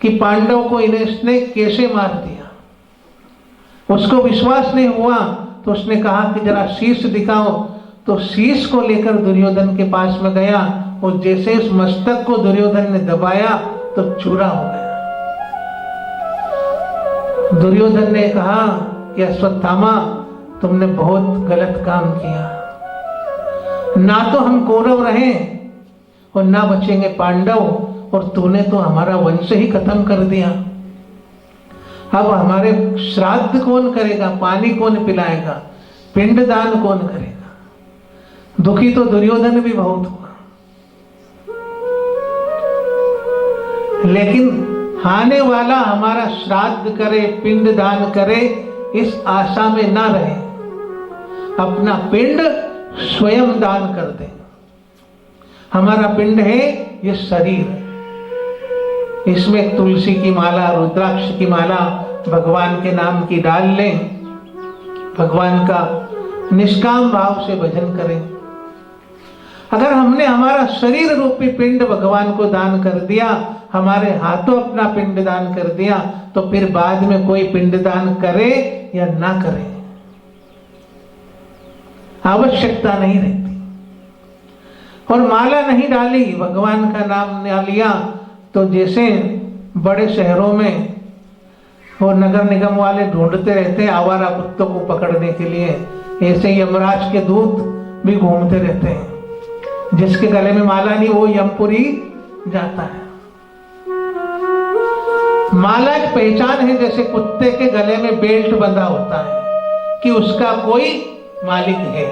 कि पांडव को इसने कैसे मार दिया, उसको विश्वास नहीं हुआ। तो उसने कहा कि जरा शीश दिखाओ। तो शीश को लेकर दुर्योधन के पास में गया और जैसे उस मस्तक को दुर्योधन ने दबाया तो चूरा हो गया। दुर्योधन ने कहा कि अश्वत्थामा, तुमने बहुत गलत काम किया, ना तो हम कौरव रहे और ना बचेंगे पांडव, और तूने तो हमारा वंश ही खत्म कर दिया। अब हमारे श्राद्ध कौन करेगा, पानी कौन पिलाएगा, पिंडदान कौन करेगा? दुखी तो दुर्योधन भी बहुत हुआ, लेकिन आने वाला हमारा श्राद्ध करे, पिंडदान करे, इस आशा में ना रहे, अपना पिंड स्वयं दान कर दे। हमारा पिंड है ये शरीर, इसमें तुलसी की माला, रुद्राक्ष की माला भगवान के नाम की डाल लें, भगवान का निष्काम भाव से भजन करें। अगर हमने हमारा शरीर रूपी पिंड भगवान को दान कर दिया, हमारे हाथों अपना पिंड दान कर दिया, तो फिर बाद में कोई पिंड दान करे या ना करे आवश्यकता नहीं रहती। और माला नहीं डाली, भगवान का नाम ना लिया, तो जैसे बड़े शहरों में वो नगर निगम वाले ढूंढते रहते हैं आवारा कुत्तों को पकड़ने के लिए, ऐसे यमराज के दूत भी घूमते रहते हैं। जिसके गले में माला नहीं वो यमपुरी जाता है। माला एक पहचान है, जैसे कुत्ते के गले में बेल्ट बंधा होता है कि उसका कोई मालिक है।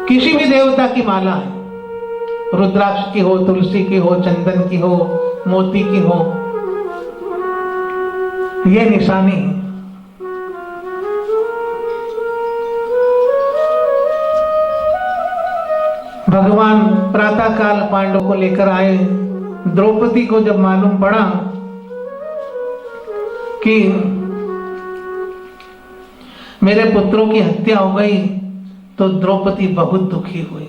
किसी भी देवता की माला है, रुद्राक्ष की हो, तुलसी की हो, चंदन की हो, मोती की हो, यह निशानी है। भगवान प्रातः काल पांडवों को लेकर आए। द्रौपदी को जब मालूम पड़ा कि मेरे पुत्रों की हत्या हो गई, तो द्रौपदी बहुत दुखी हुई।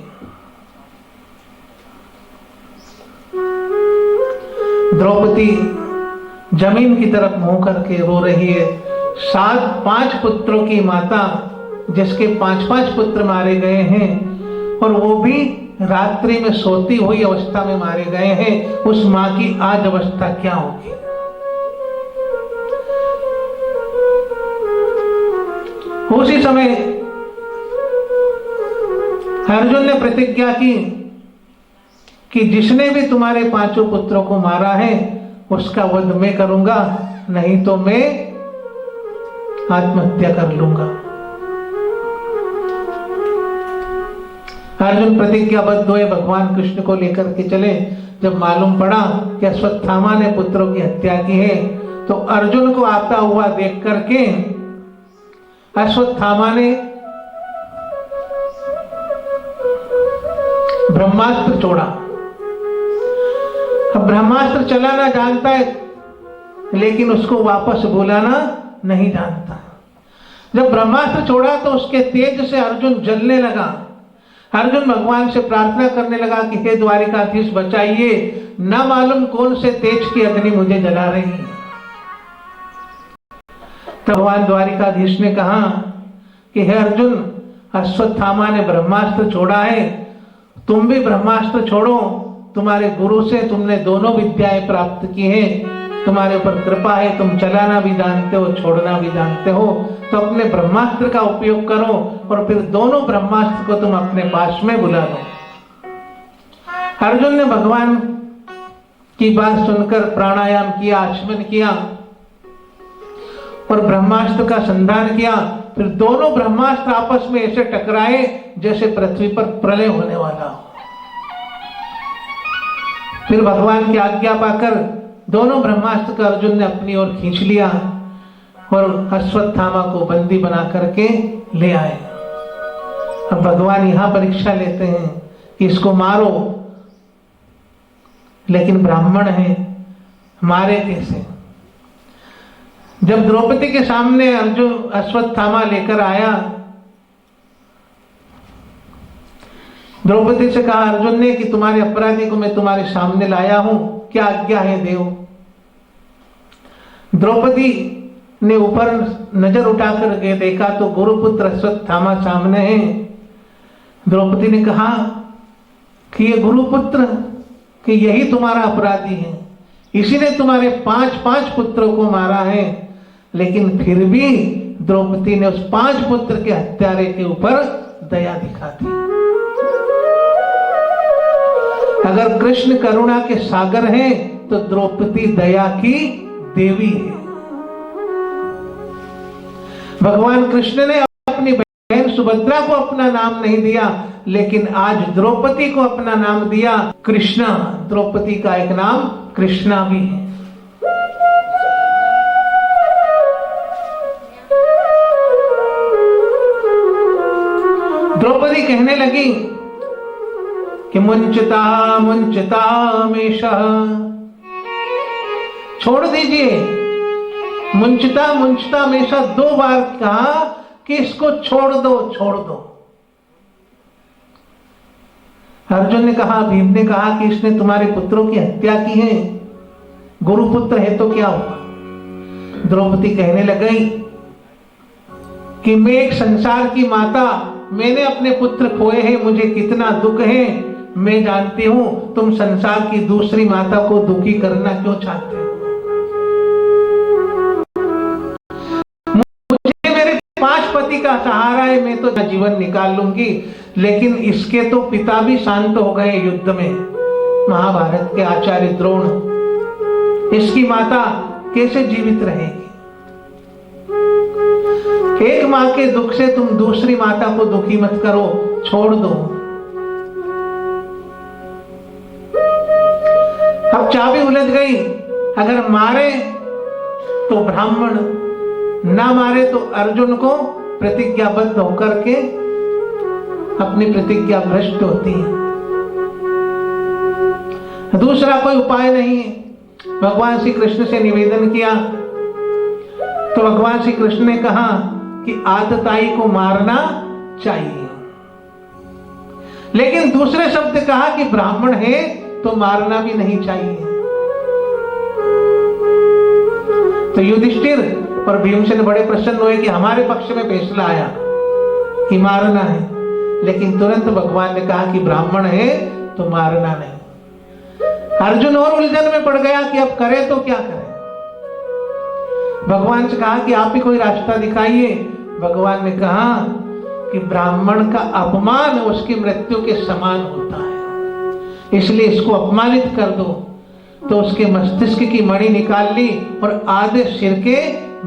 द्रौपदी जमीन की तरफ मुंह करके रो रही है। 5 पुत्रों की माता, जिसके 5 पुत्र मारे गए हैं, और वो भी रात्रि में सोती हुई अवस्था में मारे गए हैं, उस मां की आज अवस्था क्या होगी। उसी समय अर्जुन ने प्रतिज्ञा की कि जिसने भी तुम्हारे 5 पुत्रों को मारा है उसका वध मैं करूंगा, नहीं तो मैं आत्महत्या कर लूंगा। अर्जुन प्रतिज्ञाबद्ध हुए, भगवान कृष्ण को लेकर के चले। जब मालूम पड़ा कि अश्वत्थामा ने पुत्रों की हत्या की है, तो अर्जुन को आता हुआ देख करके अश्वत्थामा ने ब्रह्मास्त्र छोड़ा। अब ब्रह्मास्त्र चलाना जानता है, लेकिन उसको वापस बुलाना नहीं जानता। जब ब्रह्मास्त्र छोड़ा तो उसके तेज से अर्जुन जलने लगा। अर्जुन भगवान से प्रार्थना करने लगा कि हे द्वारिकाधीश बचाइए, न मालूम कौन से तेज की अग्नि मुझे जला रही है। भगवान द्वारिकाधीश ने कहा कि हे अर्जुन, अश्वत्थामा ने ब्रह्मास्त्र छोड़ा है, तुम भी ब्रह्मास्त्र छोड़ो। तुम्हारे गुरु से तुमने दोनों विद्याएं प्राप्त की हैं, तुम्हारे ऊपर कृपा है, तुम चलाना भी जानते हो, छोड़ना भी जानते हो, तो अपने ब्रह्मास्त्र का उपयोग करो और फिर दोनों ब्रह्मास्त्र को तुम अपने पास में बुला लो। अर्जुन ने भगवान की बात सुनकर प्राणायाम किया, आचमन किया और ब्रह्मास्त्र का संधान किया। फिर दोनों ब्रह्मास्त्र आपस में ऐसे टकराए जैसे पृथ्वी पर प्रलय होने वाला हो। फिर भगवान की आज्ञा पाकर दोनों ब्रह्मास्त्र का अर्जुन ने अपनी ओर खींच लिया और अश्वत्थामा को बंदी बना करके ले आए। अब भगवान यहां परीक्षा लेते हैं कि इसको मारो, लेकिन ब्राह्मण है, मारे कैसे। जब द्रौपदी के सामने अर्जुन अश्वत्थामा लेकर आया, द्रौपदी से कहा अर्जुन ने कि तुम्हारे अपराधी को मैं तुम्हारे सामने लाया हूं, क्या आज्ञा है देव। द्रौपदी ने ऊपर नजर उठाकर के देखा तो गुरुपुत्र अश्वत्थामा सामने है। द्रौपदी ने कहा कि ये गुरुपुत्र, कि यही तुम्हारा अपराधी है, इसी ने तुम्हारे 5 पुत्रों को मारा है। लेकिन फिर भी द्रौपदी ने उस 5 पुत्र के हत्यारे के ऊपर दया दिखा दी। अगर कृष्ण करुणा के सागर हैं, तो द्रौपदी दया की देवी है। भगवान कृष्ण ने अपनी बहन सुभद्रा को अपना नाम नहीं दिया, लेकिन आज द्रौपदी को अपना नाम दिया कृष्णा। द्रौपदी का एक नाम कृष्णा भी है। द्रौपदी कहने लगी कि मुंचता मुंचता मेषः, छोड़ दीजिए। मुंचता मुंचता मेषः 2 बार कहा कि इसको छोड़ दो, छोड़ दो। अर्जुन ने कहा, भीम ने कहा कि इसने तुम्हारे पुत्रों की हत्या की है, गुरुपुत्र है तो क्या हुआ। द्रौपदी कहने लगी कि मैं एक संसार की माता, मैंने अपने पुत्र खोए हैं, मुझे कितना दुख है, मैं जानती हूं तुम संसार की दूसरी माता को दुखी करना क्यों चाहते हो। मुझे मेरे 5 पति का सहारा है, मैं तो जीवन निकाल लूंगी, लेकिन इसके तो पिता भी शांत हो गए युद्ध में, महाभारत के आचार्य द्रोण। इसकी माता कैसे जीवित रहेगी। एक मां के दुख से तुम दूसरी माता को दुखी मत करो, छोड़ दो। अब चाबी उलझ गई, अगर मारे तो ब्राह्मण, ना मारे तो अर्जुन को प्रतिज्ञाबद्ध होकर के अपनी प्रतिज्ञा भ्रष्ट होती है। दूसरा कोई उपाय नहीं है। भगवान श्री कृष्ण से निवेदन किया तो भगवान श्री कृष्ण ने कहा कि आतताई को मारना चाहिए, लेकिन दूसरे शब्द कहा कि ब्राह्मण है तो मारना भी नहीं चाहिए। तो युधिष्ठिर और भीमसेन बड़े प्रसन्न हुए कि हमारे पक्ष में फैसला आया कि मारना है, लेकिन तुरंत भगवान ने कहा कि ब्राह्मण है तो मारना नहीं। अर्जुन और उलझन में पड़ गया कि अब करे तो क्या करे। भगवान से कहा कि आप ही कोई रास्ता दिखाइए। भगवान ने कहा कि ब्राह्मण का अपमान उसकी मृत्यु के समान होता है, इसलिए इसको अपमानित कर दो। तो उसके मस्तिष्क की मणि निकाल ली और आधे सिर के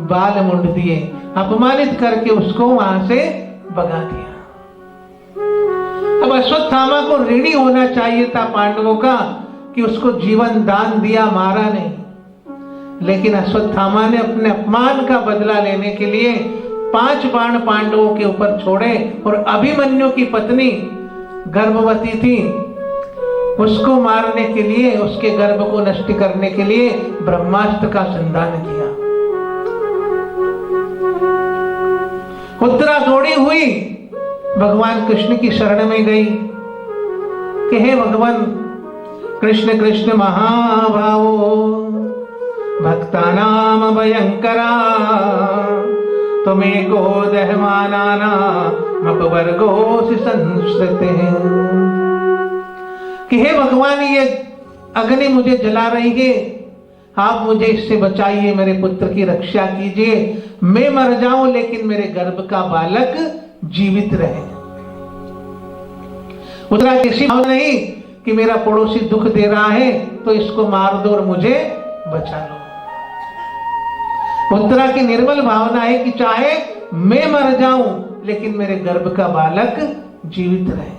बाल मुंड दिए, अपमानित करके उसको वहां से भगा दिया। अब अश्वत्थामा को ऋणी होना चाहिए था पांडवों का कि उसको जीवन दान दिया, मारा नहीं। लेकिन अश्वत्थामा ने अपने अपमान का बदला लेने के लिए 5 बाण पांडवों के ऊपर छोड़े और अभिमन्यु की पत्नी गर्भवती थी, उसको मारने के लिए, उसके गर्भ को नष्ट करने के लिए ब्रह्मास्त्र का संधान किया। उत्तरा दौड़ी हुई भगवान कृष्ण की शरण में गई कि हे भगवान कृष्ण कृष्ण महाभावो भक्तानाम भयंकरा त्वमेको दहमानानाम अपवर्गोऽसि संस्कृते। कि हे भगवान, ये अग्नि मुझे जला रही है, आप मुझे इससे बचाइए, मेरे पुत्र की रक्षा कीजिए। मैं मर जाऊं लेकिन मेरे गर्भ का बालक जीवित रहे। उत्तरा किसी भाव नहीं कि मेरा पड़ोसी दुख दे रहा है तो इसको मार दो और मुझे बचा लो। उत्तरा की निर्मल भावना है कि चाहे मैं मर जाऊं लेकिन मेरे गर्भ का बालक जीवित रहे।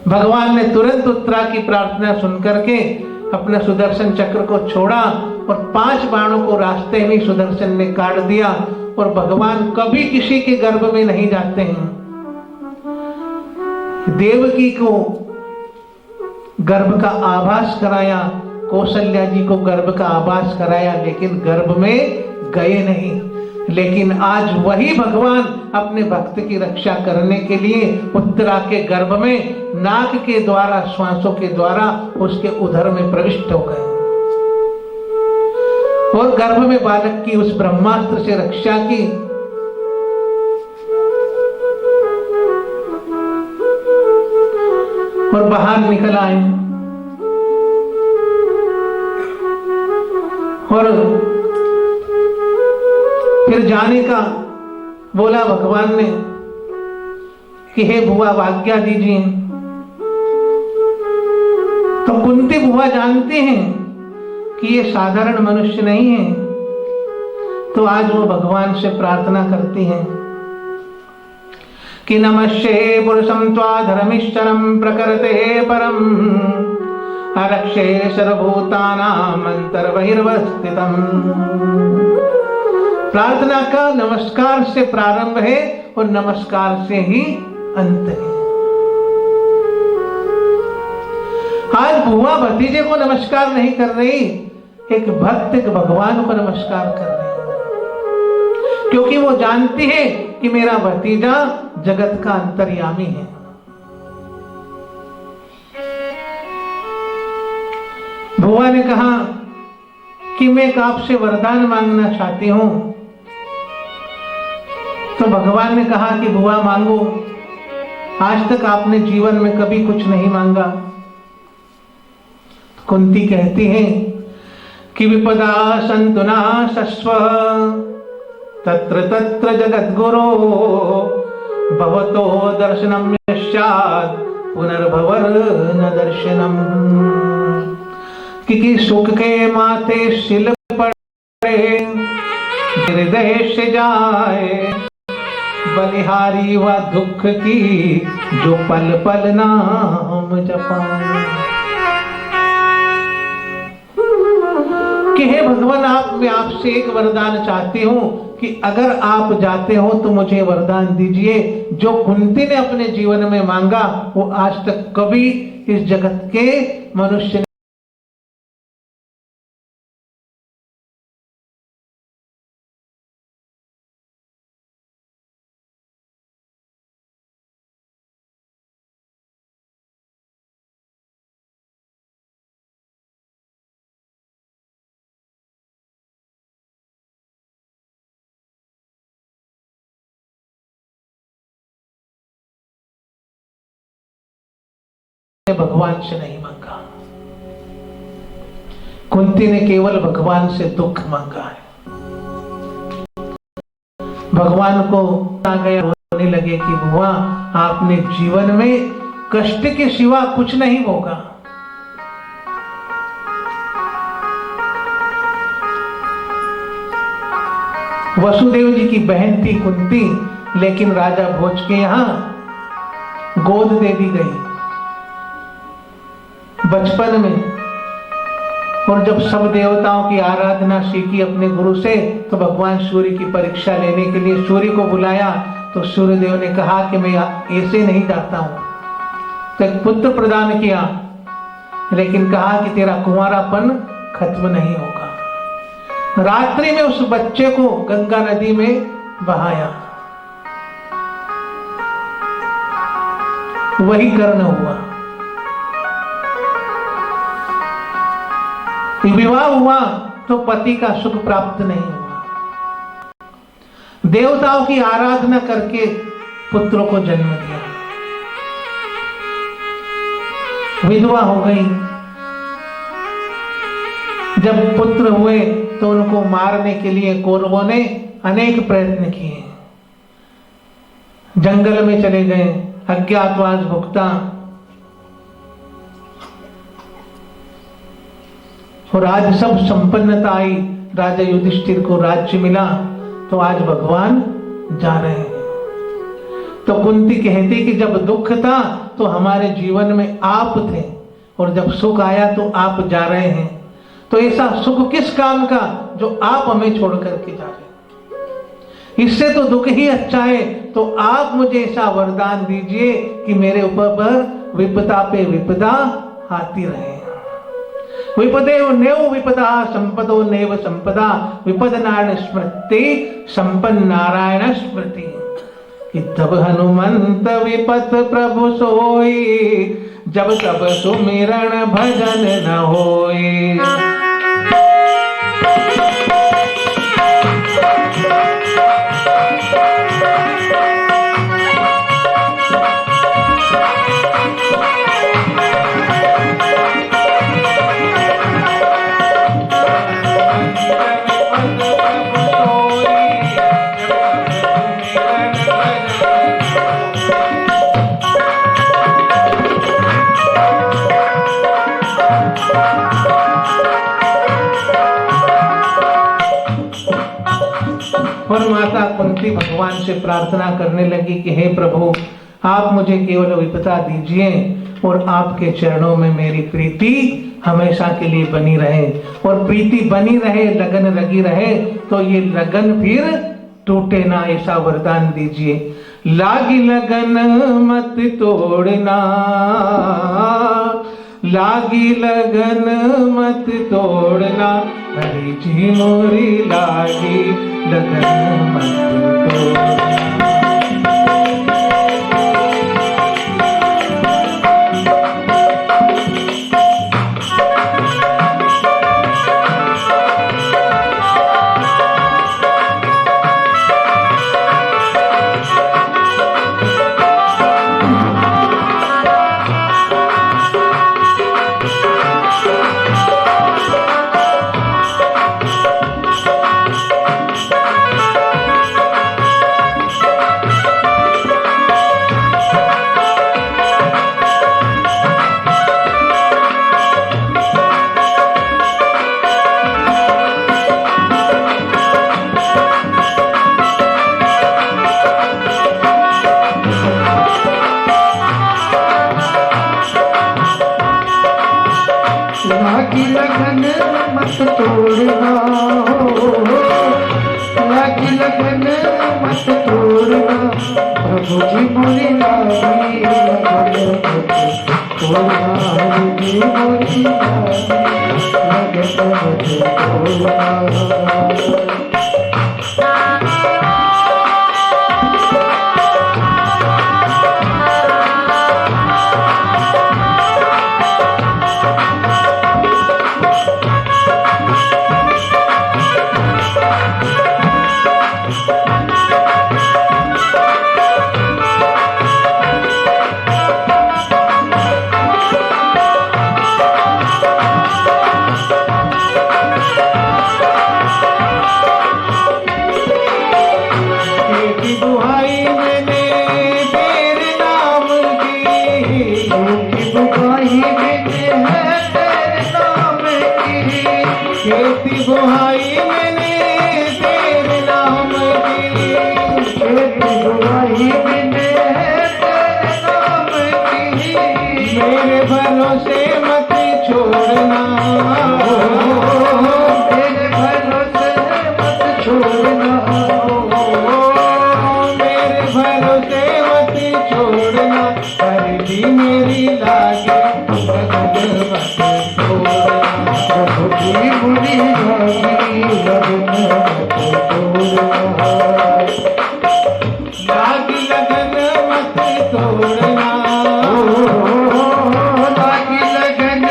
भगवान ने तुरंत उत्तरा की प्रार्थना सुनकर के अपना सुदर्शन चक्र को छोड़ा और 5 बाणों को रास्ते में सुदर्शन ने काट दिया। और भगवान कभी किसी के गर्भ में नहीं जाते हैं। देवकी को गर्भ का आभास कराया, कौशल्या जी को गर्भ का आभास कराया, लेकिन गर्भ में गए नहीं। लेकिन आज वही भगवान अपने भक्त की रक्षा करने के लिए उत्तरा के गर्भ में नाक के द्वारा, श्वासों के द्वारा उसके उदर में प्रविष्ट हो गए और गर्भ में बालक की उस ब्रह्मास्त्र से रक्षा की। और बाहर निकल आए और फिर जाने का बोला भगवान ने कि हे बुआ आज्ञा दीजिए। तो कुंती बुआ जानते हैं कि ये साधारण मनुष्य नहीं है, तो आज वो भगवान से प्रार्थना करती हैं कि नमस्ये पुरुषं त्वाधर्मिश्चरं प्रकृते परम अलक्ष्ये सर्वभूतानां अंतर्बहिर्वस्थितम्। प्रार्थना का नमस्कार से प्रारंभ है और नमस्कार से ही अंत है। आज बुआ भतीजे को नमस्कार नहीं कर रही, एक भक्त एक भगवान को नमस्कार कर रही है, क्योंकि वो जानती है कि मेरा भतीजा जगत का अंतर्यामी है। बुआ ने कहा कि मैं आपसे वरदान मांगना चाहती हूं। तो तो भगवान ने कहा कि बुआ मांगो, आज तक आपने जीवन में कभी कुछ नहीं मांगा। कुंती कहती है कि विपदा संतु नाशस्व तत्र तत्र जगद्गुरो भवतो दर्शनम यस्यात् पुनर्भवर न दर्शनम। कि सुख के माथे शिल पड़े हृदय से जाए, बलिहारी व दुख की जो पल पल नाम जपाए। कि हे भगवान, मैं आपसे एक वरदान चाहती हूं कि अगर आप जाते हो तो मुझे वरदान दीजिए। जो कुंती ने अपने जीवन में मांगा वो आज तक कभी इस जगत के मनुष्य ने भगवान से नहीं मांगा। कुंती ने केवल भगवान से दुख मांगा है। भगवान को आ गया, रोने लगे कि बुआ आपने जीवन में कष्ट के सिवा कुछ नहीं भोगा। वसुदेव जी की बहन थी कुंती, लेकिन राजा भोज के यहां गोद दे दी गई बचपन में। और जब सब देवताओं की आराधना सीखी अपने गुरु से, तो भगवान सूर्य की परीक्षा लेने के लिए सूर्य को बुलाया। तो सूर्यदेव ने कहा कि मैं ऐसे नहीं जाता हूं। तो एक पुत्र प्रदान किया, लेकिन कहा कि तेरा कुंवारापन खत्म नहीं होगा। रात्रि में उस बच्चे को गंगा नदी में बहाया। वही कर्ण हुआ। विवाह हुआ तो पति का सुख प्राप्त नहीं हुआ। देवताओं की आराधना करके पुत्रों को जन्म दिया। विधवा हो गई। जब पुत्र हुए तो उनको मारने के लिए कौरवों ने अनेक प्रयत्न किए। जंगल में चले गए, अज्ञातवास भुगता, और आज सब संपन्नता आई। राजा युधिष्ठिर को राज्य मिला, तो आज भगवान जा रहे हैं। तो कुंती कहती कि जब दुख था तो हमारे जीवन में आप थे, और जब सुख आया तो आप जा रहे हैं। तो ऐसा सुख किस काम का जो आप हमें छोड़ करके जा रहे हैं। इससे तो दुख ही अच्छा है। तो आप मुझे ऐसा वरदान दीजिए कि मेरे ऊपर विपदा पे विपदा आती रहे। विपदेव नेव विपदा संपदो नेव संपदा, विपद नारायण स्मृति संपन्न नारायण स्मृति। कि तब हनुमंत विपत प्रभु सोई, जब तब सुमिरन भजन न होई। और माता कुंती भगवान से प्रार्थना करने लगी कि हे प्रभु, आप मुझे केवल विपदा दीजिए और आपके चरणों में मेरी प्रीति हमेशा के लिए बनी रहे। और प्रीति बनी रहे, लगन लगी रहे, तो ये लगन फिर टूटे ना, ऐसा वरदान दीजिए। लागी लगन मत तोड़ना, लागी लगन मत तोड़ना, हरि जी मोरी लागी लगन मत तोड़ना। मत तोड़ना लागी लगन मत तोड़ना प्रभु जी मोरी लागी लगन मत तोड़ना जी मोरी लागी लगन मत तोड़ना। खेती बुहाई मैंने तेरे नाम की, खेती बुहाई मैंने तेरे नाम की, मेरे भरोसे मत छोड़ना, मेरे भरोसे मत छोड़ना, मेरे भरोसे मत छोड़ना, हर जी मेरी लागे लगन मत छोड़ना, प्रभु जी मुझे लागी लगन मत तोड़ना, लागी लगन मत तोड़ना, लागी लगन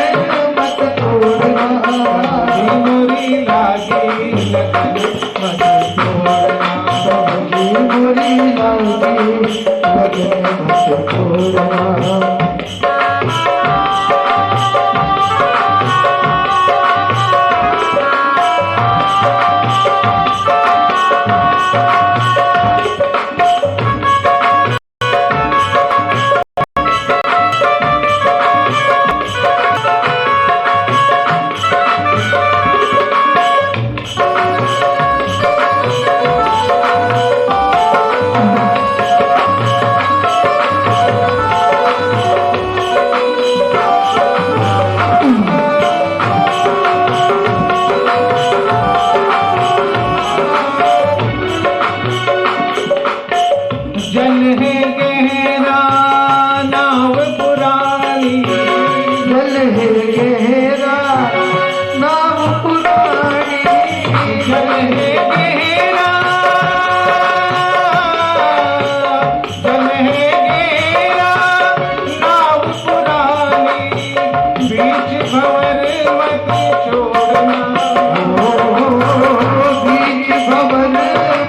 मत तोड़ना, जी मोरी लागी लगन मत तोड़ना, प्रभु जी मुझे लागी लगन मत तोड़ना। जल है गहरा नाव पुरानी, जल है गहरा नाव पुरानी, जल है गहरा, जल है गहरा नाव पुरानी, बीच भंवर मत छोड़ना, बीच भवन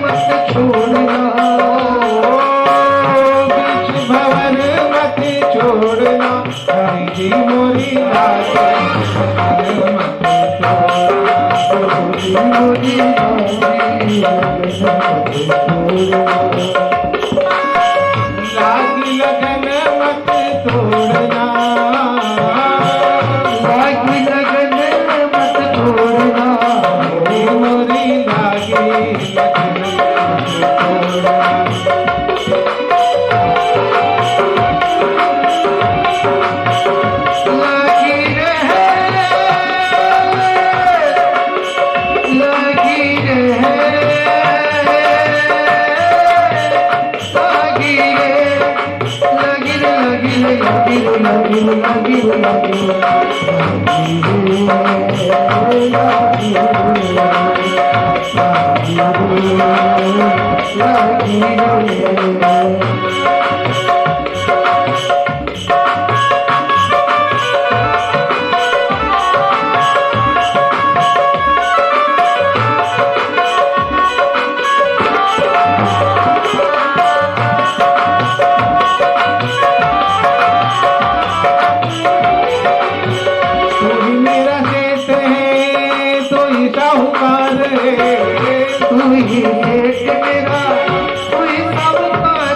मत छोड़ना, भंवर मत छोड़ना, हरि जी मोरी लागे लगन मत छोड़ना, प्रभु जी मोरी लागी लगन मत तोड़ना, लागी लगन मत तोड़ना, लागी लगन मत तोड़ना, हरि मोरी लागे लगन मत तोड़ना, लगी रहे लगी रहे लगी रे लगी रे लगी रे लगी रे लगी रे लगी रे तू ही मेरा सेठ है तो ही साहूकार है, तू ही सेठ मेरा तू ही साहूकार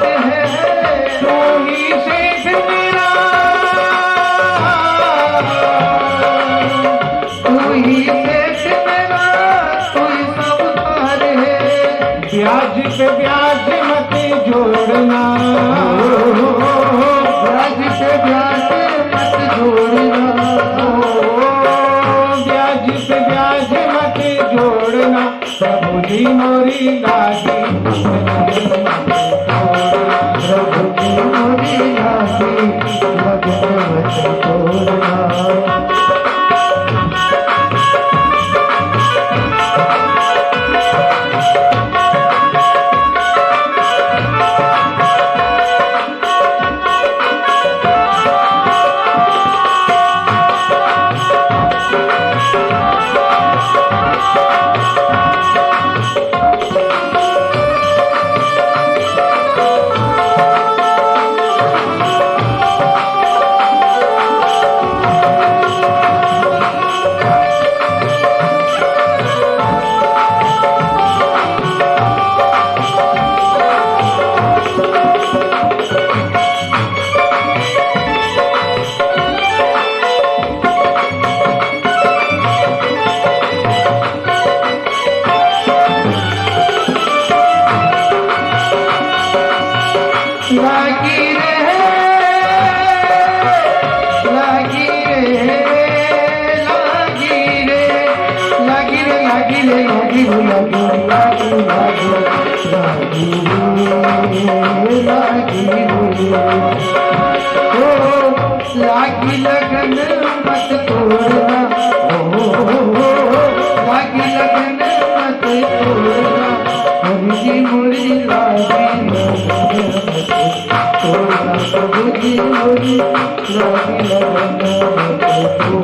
प्रभु जी मोरी लागी लगन तुझको,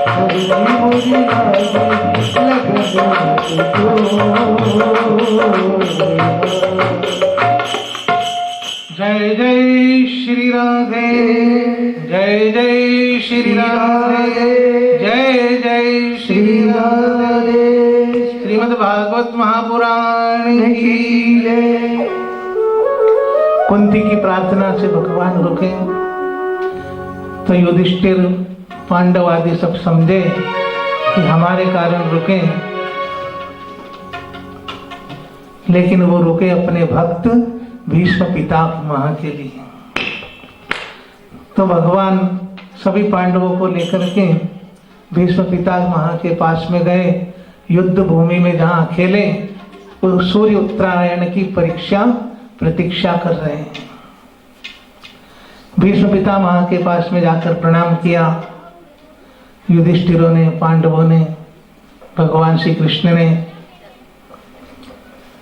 हरि मोरी लागी लगन तुझको। जय जय श्री राधे, जय जय श्री राधे, जय जय श्री राधे। श्रीमद् भागवत महापुराण की जय। कुंती की प्रार्थना से भगवान रुके तो युधिष्ठिर पांडव आदि सब समझे कि हमारे कारण रुके, लेकिन वो रुके अपने भक्त भीष्म पितामह के लिए। तो भगवान सभी पांडवों को लेकर के भीष्म पितामह के पास में गए। युद्ध भूमि में जहां अकेले वो सूर्य उत्तरायण की प्रतीक्षा कर रहे हैं। भीष्म पितामह के पास में जाकर प्रणाम किया। युधिष्ठिरों ने, पांडवों ने, भगवान श्री कृष्ण ने।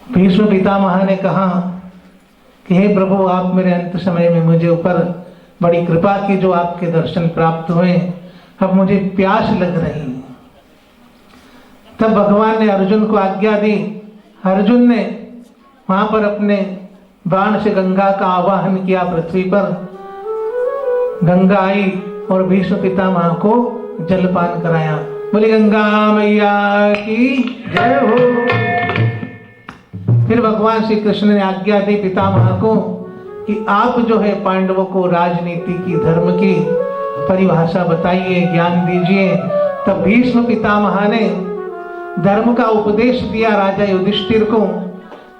भीष्म पितामह ने कहा कि हे प्रभु, आप मेरे अंत समय में मुझे ऊपर बड़ी कृपा की जो आपके दर्शन प्राप्त हुए, अब मुझे प्यास लग रही है। तब भगवान ने अर्जुन को आज्ञा दी। अर्जुन ने वहां पर अपने बाण से गंगा का आवाहन किया पृथ्वी पर। गंगा आई और भीष्म पितामह को जलपान कराया। बोले गंगा मैया की जय हो। फिर भगवान श्री कृष्ण ने आज्ञा दी पितामह को कि आप जो है पांडवों को राजनीति की, धर्म की परिभाषा बताइए, ज्ञान दीजिए। तब भीष्म पितामह ने धर्म का उपदेश दिया राजा युधिष्ठिर को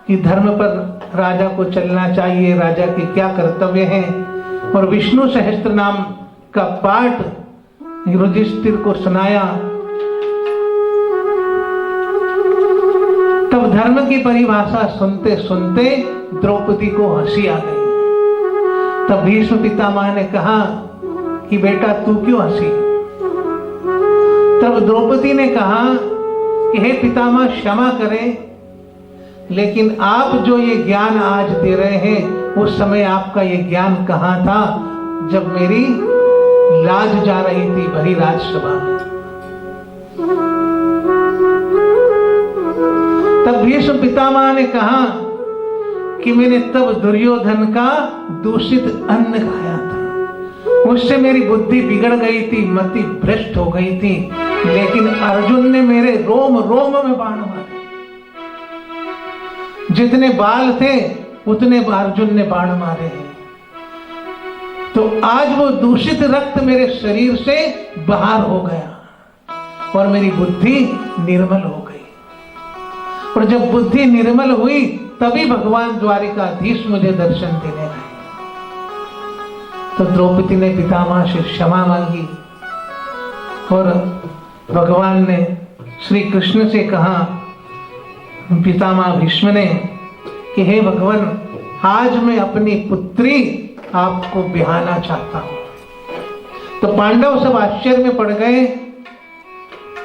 कि धर्म पर राजा को चलना चाहिए, राजा के क्या कर्तव्य हैं। और विष्णु सहस्त्र नाम का पाठ युधिष्ठिर को सुनाया। तब धर्म की परिभाषा सुनते सुनते द्रौपदी को हंसी आ गई। तब भीष्म पितामह ने कहा कि बेटा तू क्यों हंसी? तब द्रौपदी ने कहा कि हे पितामह क्षमा करें, लेकिन आप जो ये ज्ञान आज दे रहे हैं उस समय आपका ये ज्ञान कहाँ था जब मेरी लाज जा रही थी भरी राजसभा में। तब भीष्म पितामह ने कहा कि मैंने तब दुर्योधन का दूषित अन्न खाया था, उससे मेरी बुद्धि बिगड़ गई थी, मति भ्रष्ट हो गई थी, लेकिन अर्जुन ने मेरे रोम रोम में बाण मारे। जितने बाल थे उतने अर्जुन ने बाण मारे हैं। तो आज वो दूषित रक्त मेरे शरीर से बाहर हो गया और मेरी बुद्धि निर्मल हो गई। और जब बुद्धि निर्मल हुई तभी भगवान द्वारिकाधीश मुझे दर्शन देने आए। तो द्रौपदी ने पितामह से क्षमा मांगी और भगवान ने श्री कृष्ण से कहा, पितामह भीष्म ने, कि हे भगवान, आज मैं अपनी पुत्री आपको ब्याहना चाहता हूं। तो पांडव सब आश्चर्य में पड़ गए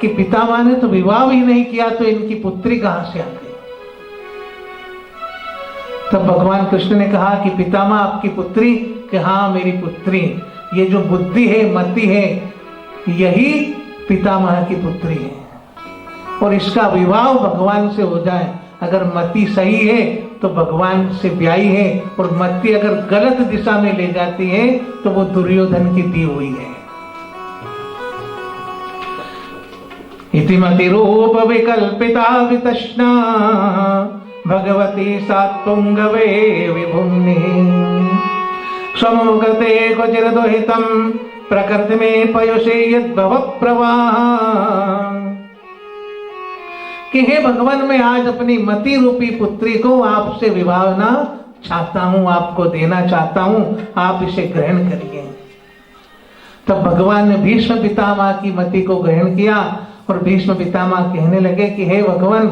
कि पितामह ने तो विवाह ही नहीं किया, तो इनकी पुत्री कहां से आ गई? तब भगवान कृष्ण ने कहा कि पितामह आपकी पुत्री? कि हाँ मेरी पुत्री। ये जो बुद्धि है, मति है, यही पितामह की पुत्री है और इसका विवाह भगवान से हो जाए। अगर मति सही है तो भगवान से ब्याही है, और मति अगर गलत दिशा में ले जाती है तो वो दुर्योधन की दी हुई है। इति मति रूप विकल्पिता वितष्णा भगवती सात्पुंगवे विभुम्नि स्वमुगते क्वचिरदुहितं प्रकृति में पयुषे यद्भव प्रवाह। कि हे भगवान, मैं आज अपनी मति रूपी पुत्री को आपसे विवाहना चाहता हूं, आपको देना चाहता हूं, आप इसे ग्रहण करिए। तब भगवान ने भीष्म पितामह की मति को ग्रहण किया और भीष्म पितामह कहने लगे कि हे भगवान,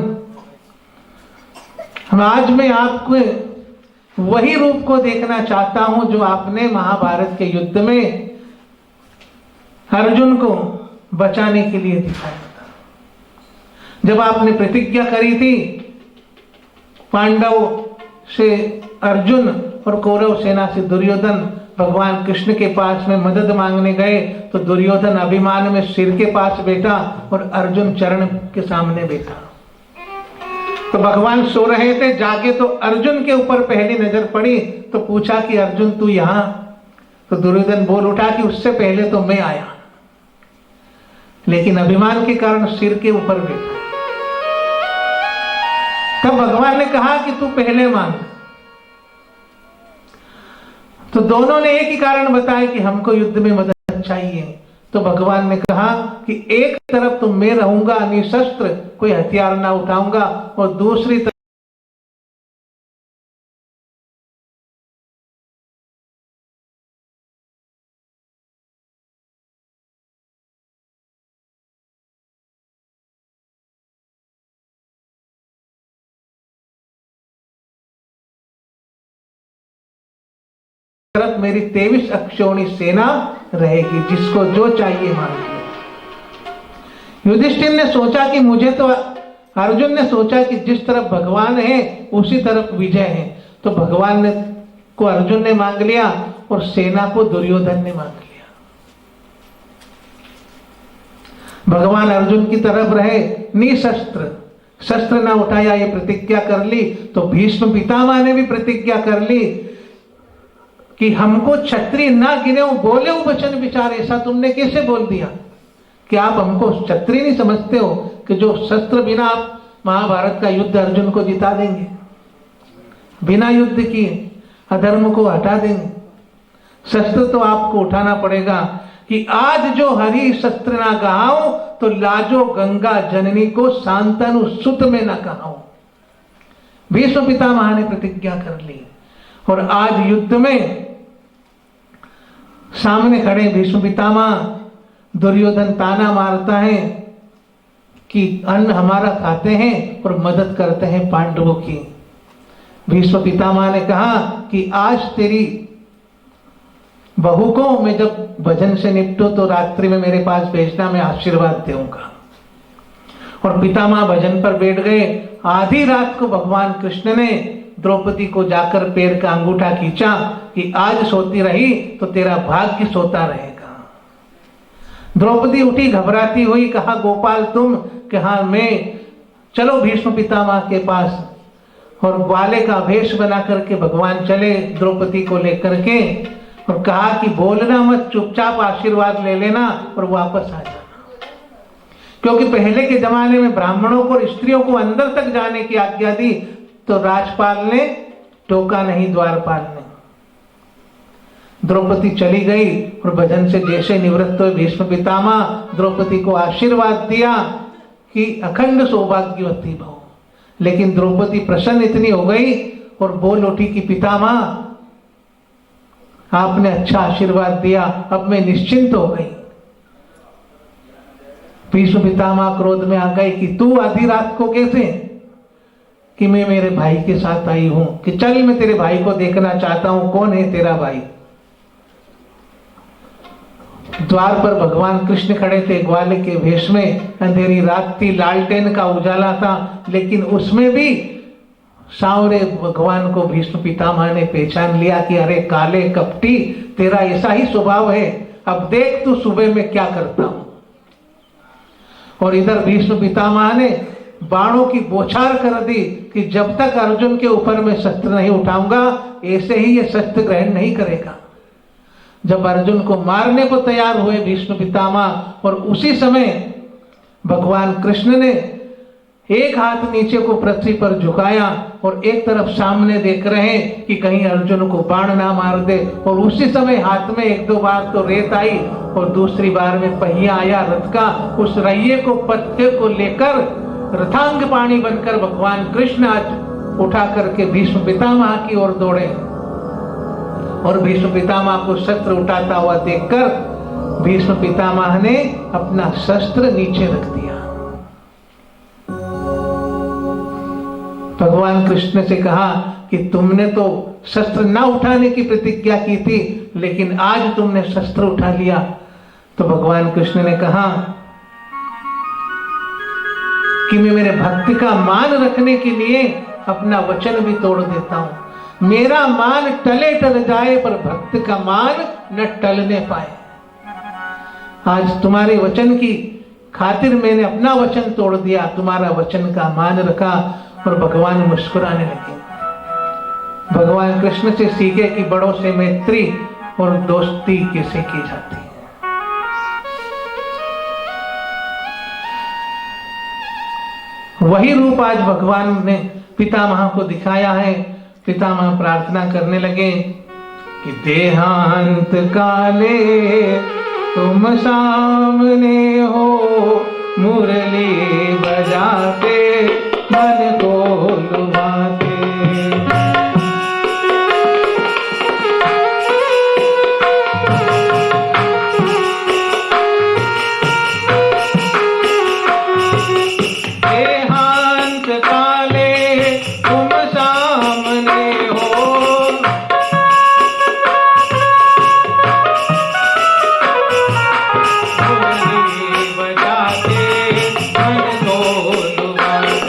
आज मैं आपको वही रूप को देखना चाहता हूं जो आपने महाभारत के युद्ध में अर्जुन को बचाने के लिए दिखाया था। जब आपने प्रतिज्ञा करी थी पांडव से अर्जुन और कौरव सेना से दुर्योधन भगवान कृष्ण के पास में मदद मांगने गए तो दुर्योधन अभिमान में सिर के पास बैठा और अर्जुन चरण के सामने बैठा। तो भगवान सो रहे थे, जागे तो अर्जुन के ऊपर पहली नजर पड़ी तो पूछा कि अर्जुन तू यहां? तो दुर्योधन बोल उठा कि उससे पहले तो मैं आया, लेकिन अभिमान के कारण सिर के ऊपर बैठा। तब भगवान ने कहा कि तू पहले मांग। तो दोनों ने एक ही कारण बताया कि हमको युद्ध में मदद चाहिए। तो भगवान ने कहा कि एक तरफ तो मैं रहूंगा निशस्त्र, कोई हथियार ना उठाऊंगा, और दूसरी तरफ मेरी 23 अक्षौणी सेना रहेगी, जिसको जो चाहिए मांगिए। युधिष्ठिर ने सोचा कि अर्जुन ने सोचा कि जिस तरफ भगवान है उसी तरफ विजय है, तो भगवान ने को अर्जुन ने मांग लिया और सेना को दुर्योधन ने मांग लिया। भगवान अर्जुन की तरफ रहे, निशस्त्र, शस्त्र ना उठाया, ये प्रतिज्ञा कर ली। तो भीष्म पितामह ने भी प्रतिज्ञा कर ली कि हमको क्षत्रिय ना गिने, बोले वचन विचार। ऐसा तुमने कैसे बोल दिया कि आप हमको क्षत्रिय नहीं समझते हो कि जो शस्त्र बिना आप महाभारत का युद्ध अर्जुन को जिता देंगे, बिना युद्ध किए अधर्म को हटा देंगे। शस्त्र तो आपको उठाना पड़ेगा कि आज जो हरि शस्त्र ना कहाओ तो लाजो गंगा जननी को शांतनु सुत में ना कहाओ। भीष्म पितामह ने प्रतिज्ञा कर ली और आज युद्ध में सामने खड़े भीष्म पितामह। दुर्योधन ताना मारता है कि अन्न हमारा खाते हैं और मदद करते हैं पांडवों की। भीष्म पितामह ने कहा कि आज तेरी बहू को मैं जब भजन से निपटू तो रात्रि में मेरे पास भेजना, मैं आशीर्वाद दूंगा। और पितामह भजन पर बैठ गए। आधी रात को भगवान कृष्ण ने द्रौपदी को जाकर पैर का अंगूठा खींचा कि आज सोती रही तो तेरा भाग्य सोता रहेगा। द्रौपदी उठी घबराती हुई, कहा गोपाल तुम? कहा मैं। चलो भीष्म पितामह के पास। और ग्वाले का भेष बना करके भगवान चले द्रौपदी को लेकर के और कहा कि बोलना मत, चुपचाप आशीर्वाद ले लेना और वापस आ जाना। क्योंकि पहले के जमाने में ब्राह्मणों को और स्त्रियों को अंदर तक जाने की आज्ञा दी तो राजपाल ने टोका नहीं, द्वारपाल ने। द्रौपदी चली गई और भजन से जैसे निवृत्त हुए भीष्म पितामह द्रौपदी को आशीर्वाद दिया कि अखंड सौभाग्यवती भव। लेकिन द्रौपदी प्रसन्न इतनी हो गई और बोल उठी कि पितामह आपने अच्छा आशीर्वाद दिया, अब मैं निश्चिंत हो गई। भीष्म पितामह क्रोध में आ गए कि तू आधी रात को कैसे? कि मैं मेरे भाई के साथ आई हूं, कि चल मैं तेरे भाई को देखना चाहता हूं, कौन है तेरा भाई? द्वार पर भगवान कृष्ण खड़े थे ग्वाले के भेष में। अंधेरी रात थी, लालटेन का उजाला था, लेकिन उसमें भी सांवरे भगवान को भीष्म पितामह ने पहचान लिया कि अरे काले कपटी, तेरा ऐसा ही स्वभाव है, अब देख तू सुबह में क्या करता हूं। और इधर भीष्म पितामह ने बाणों की बौछार कर दी कि जब तक अर्जुन के ऊपर मैं शस्त्र नहीं उठाऊंगा ऐसे ही ये शस्त्र ग्रहण नहीं करेगा। जब अर्जुन को मारने को तैयार हुए भीष्म पितामह, और उसी समय भगवान कृष्ण ने एक हाथ नीचे को पृथ्वी पर झुकाया और एक तरफ सामने देख रहे हैं कि कहीं अर्जुन को बाण ना मार दे। और उसी समय हाथ में एक दो बार तो रेत आई और दूसरी बार में पहिया आया रथ का। उस रहिए को पत्ते को लेकर रथांग पाणी बनकर भगवान कृष्ण आज उठा करके भीष्म पितामह की ओर दौड़े। और भीष्म पितामह को शस्त्र उठाता हुआ देखकर भीष्म पितामह ने अपना शस्त्र नीचे रख दिया। भगवान कृष्ण से कहा कि तुमने तो शस्त्र न उठाने की प्रतिज्ञा की थी, लेकिन आज तुमने शस्त्र उठा लिया। तो भगवान कृष्ण ने कहा कि मैं मेरे भक्ति का मान रखने के लिए अपना वचन भी तोड़ देता हूं। मेरा मान टले टल जाए पर भक्त का मान न टलने पाए। आज तुम्हारे वचन की खातिर मैंने अपना वचन तोड़ दिया, तुम्हारा वचन का मान रखा। और भगवान मुस्कुराने लगे। भगवान कृष्ण से सीखे कि बड़ों से मैत्री और दोस्ती कैसे की जाती है। वही रूप आज भगवान ने पितामह को दिखाया है। पितामह प्रार्थना करने लगे कि देहांत काले तुम सामने हो, मुरली बजाते मन को लुभाते। देहांत काले तुम सामने हो, मुरली बजाते मन को लुभाते।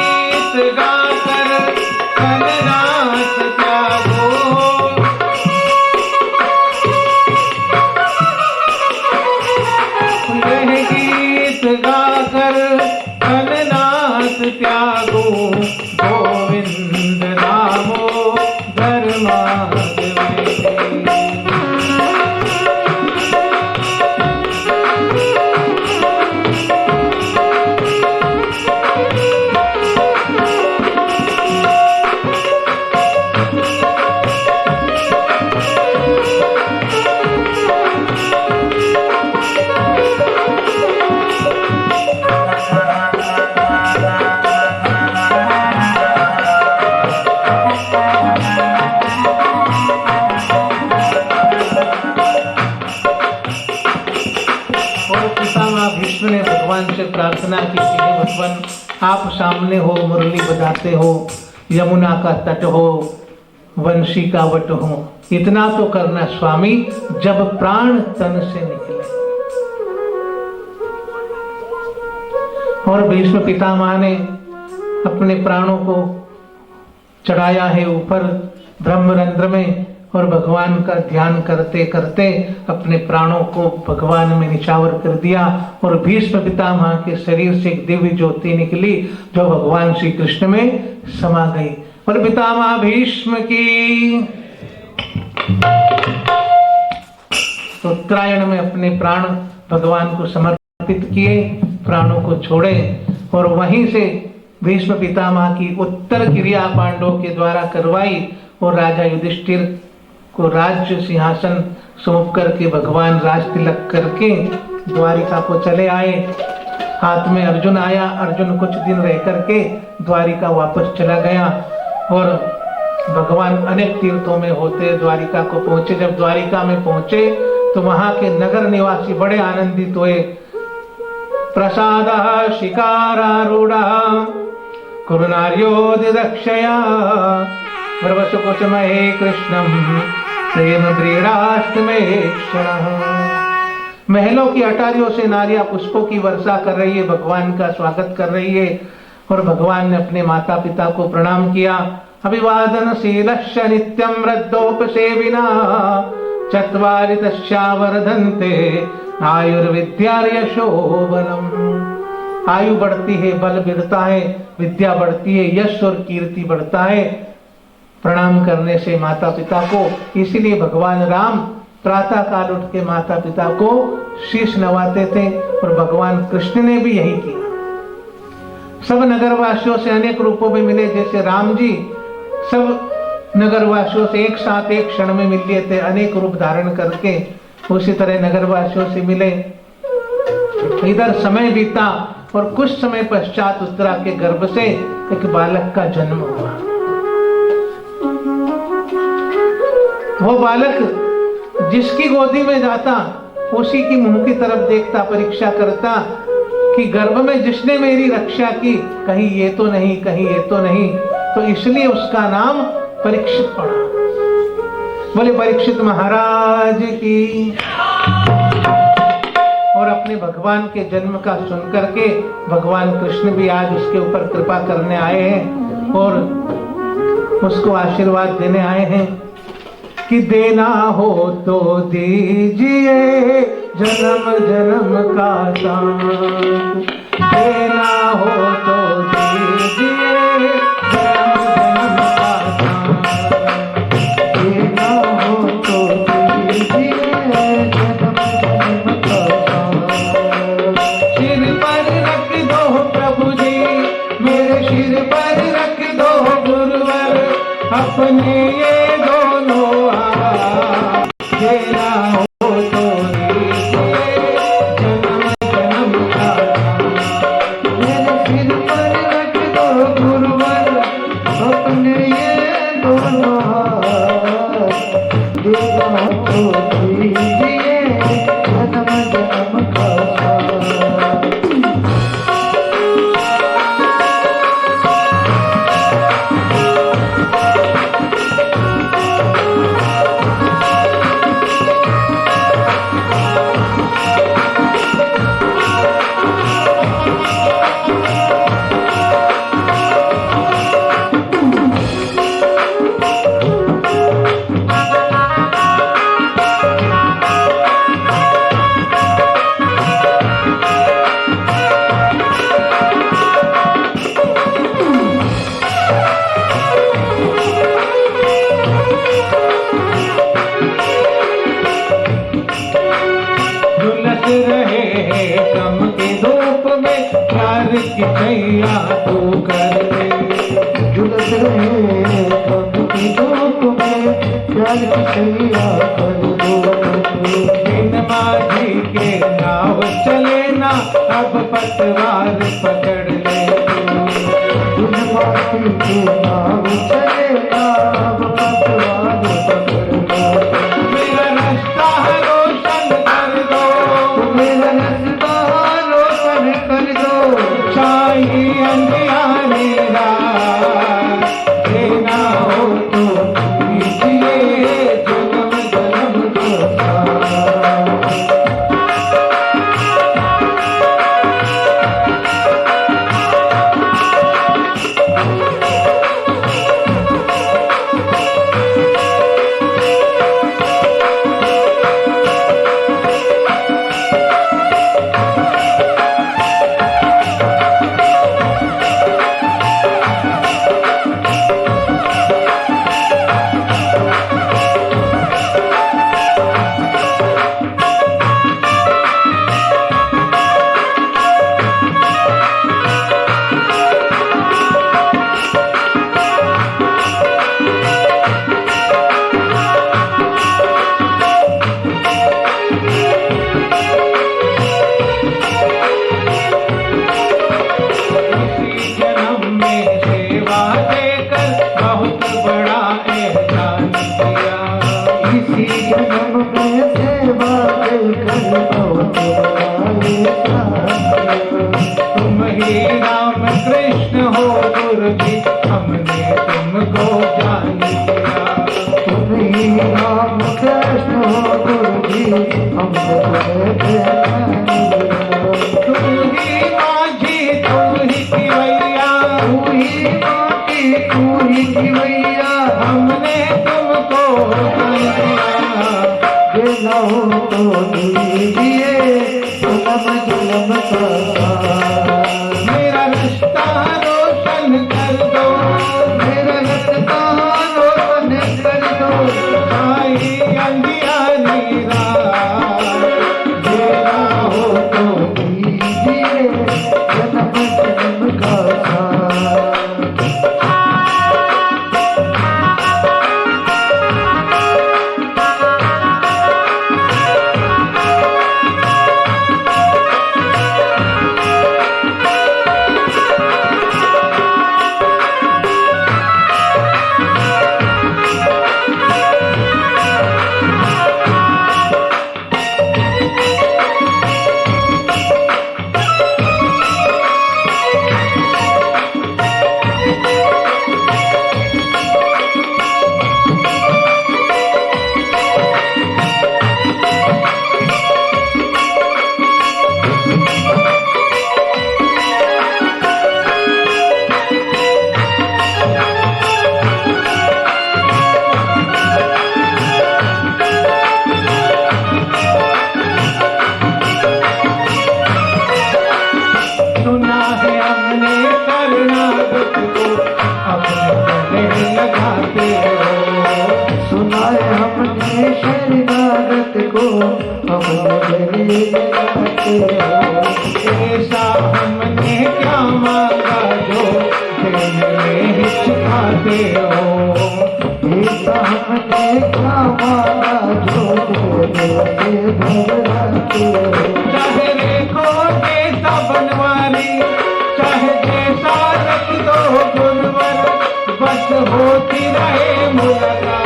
गीत गाकर कलरास त्यागो, गीत गाकर कलनाथ त्यागो, गोविंद नामो धर्मार्थ में। भीष्म ने भगवान से प्रार्थना की कि हे भगवान, आप सामने हो, मुरली बजाते हो, यमुना का तट हो, वंशी का वट हो, इतना तो करना स्वामी जब प्राण तन से निकले। और भीष्म पितामह ने अपने प्राणों को चढ़ाया है ऊपर ब्रह्मरंध्र में, और भगवान का ध्यान करते करते अपने प्राणों को भगवान में निछावर कर दिया। और भीष्म पितामह के शरीर से एक दिव्य ज्योति निकली जो भगवान श्री कृष्ण में समा गई। और पितामह भीष्म की। तो उत्तरायण में अपने प्राण भगवान को समर्पित किए, प्राणों को छोड़े, और वहीं से भीष्म पितामह की उत्तर क्रिया पांडवों के द्वारा करवाई। और राजा युधिष्ठिर को राज्य सिंहासन सौंप करके भगवान राज तिलक करके द्वारिका को चले आए। हाथ में अर्जुन आया, अर्जुन कुछ दिन रह करके द्वारिका वापस चला गया। और भगवान अनेक तीर्थों में होते द्वारिका को पहुंचे। जब द्वारिका में पहुंचे तो वहां के नगर निवासी बड़े आनंदित हुए। प्रसाद शिकारूढ़ कुरुनार्योदिदक्षया प्रवसुकुसुमहे कृष्णम प्रेम क्रीड़ास्तमेक्षणः। महलों की अटारियों से नारियां पुष्पों की वर्षा कर रही है, भगवान का स्वागत कर रही है। और भगवान ने अपने माता पिता को प्रणाम किया। अभिवादन शीलश्च नित्यं वृद्धोपसेविना चत्वारि तस्या वर्धन्ते आयुर्विद्यार्यशो बलम्। आयु बढ़ती है, बल बढ़ता है, विद्या बढ़ती है, यश और कीर्ति बढ़ता है प्रणाम करने से माता पिता को। इसीलिए भगवान राम प्रातः काल उठ के माता पिता को शीश नवाते थे। और भगवान कृष्ण ने भी यही किया। सब नगरवासियों से अनेक रूपों में मिले। जैसे राम जी सब नगरवासियों से एक साथ एक क्षण में मिल लिए थे, अनेक रूप धारण करके, उसी तरह नगरवासियों से मिले। इधर समय बीता और कुछ समय पश्चात उत्तरा के गर्भ से एक बालक का जन्म हुआ। वो बालक जिसकी गोदी में जाता उसी की मुंह की तरफ देखता, परीक्षा करता कि गर्भ में जिसने मेरी रक्षा की, कहीं ये तो नहीं, कहीं ये तो नहीं। तो इसलिए उसका नाम परीक्षित पड़ा। बोले परीक्षित महाराज की। और अपने भगवान के जन्म का सुन करके भगवान कृष्ण भी आज उसके ऊपर कृपा करने आए हैं और उसको आशीर्वाद देने आए हैं कि देना हो तो दीजिए जन्म जन्म का दान, देना हो तो दीजिए जन्म जन्म का दान, देना हो तो दीजिए जन्म जन्म का दान। सिर पर रख दो प्रभु जी, मेरे सिर पर रख दो गुरुवर, अपने ये दोनों हाथ, देना हो तो दीजिए जन्म जन्म का दान। मेरे सिर पर रख दो गुरुवर, अपने ये दोनों हाथ, देना हो तो दीजिए जन्म जन्म का दान। झुलस रहे हैं गम के धूप में, प्यार की छैया तू कर दे। झुलस रहे कब की धूप में, प्यार की छैया कर दो। बिन माझी के नाव चले ना, अब पतवार पकड़ ले तू। बिन माटी के नाव चले अब पतवार पकड़ लो। मेरा रास्ता रोशन कर दो, मेरा रास्ता रोशन कर दो। छाई अंधियारी रात, देना हो तो दीजिए जन्म जन्म का दान। इसी जन्म में सेवा देकर बहुत बड़ा एहसान किया। इसी जन्म में सेवा कर बहुत तुम ही राम कृष्ण हो गुरु जी, हमने तुमको जान लिया। तुम्ही राम कृष्ण हो गुरु जी, हमको तुम्हें पहचान लिया। तू ही माझी तू ही किवैया, तू ही माटी तू ही किवैया, हमने तुमको जान लिया। देना हो तो दीजिए जन्म जन्म का दान। मेरा रास्ता रोशन कर दो, मेरा रास्ता रोशन कर दो। छाई अंधियारी रात, देना हो तो दीजिए जन्म जन्म का दान। ऐसा हमने क्या मांगा जो देने में हिचकाते हो। ऐसा हमने क्या मांगा जो देने में घबराते हो। चाहे देखो कैसा बनवारी, चाहे जैसा रख दो गुणवर, बस होती रहे मुलाकात।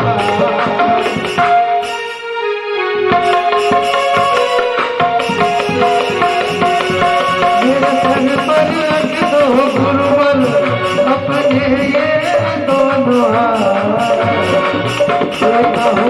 मेरे सर पर रख दो गुरुवर अपने ये दोनों हाथ। देखा हो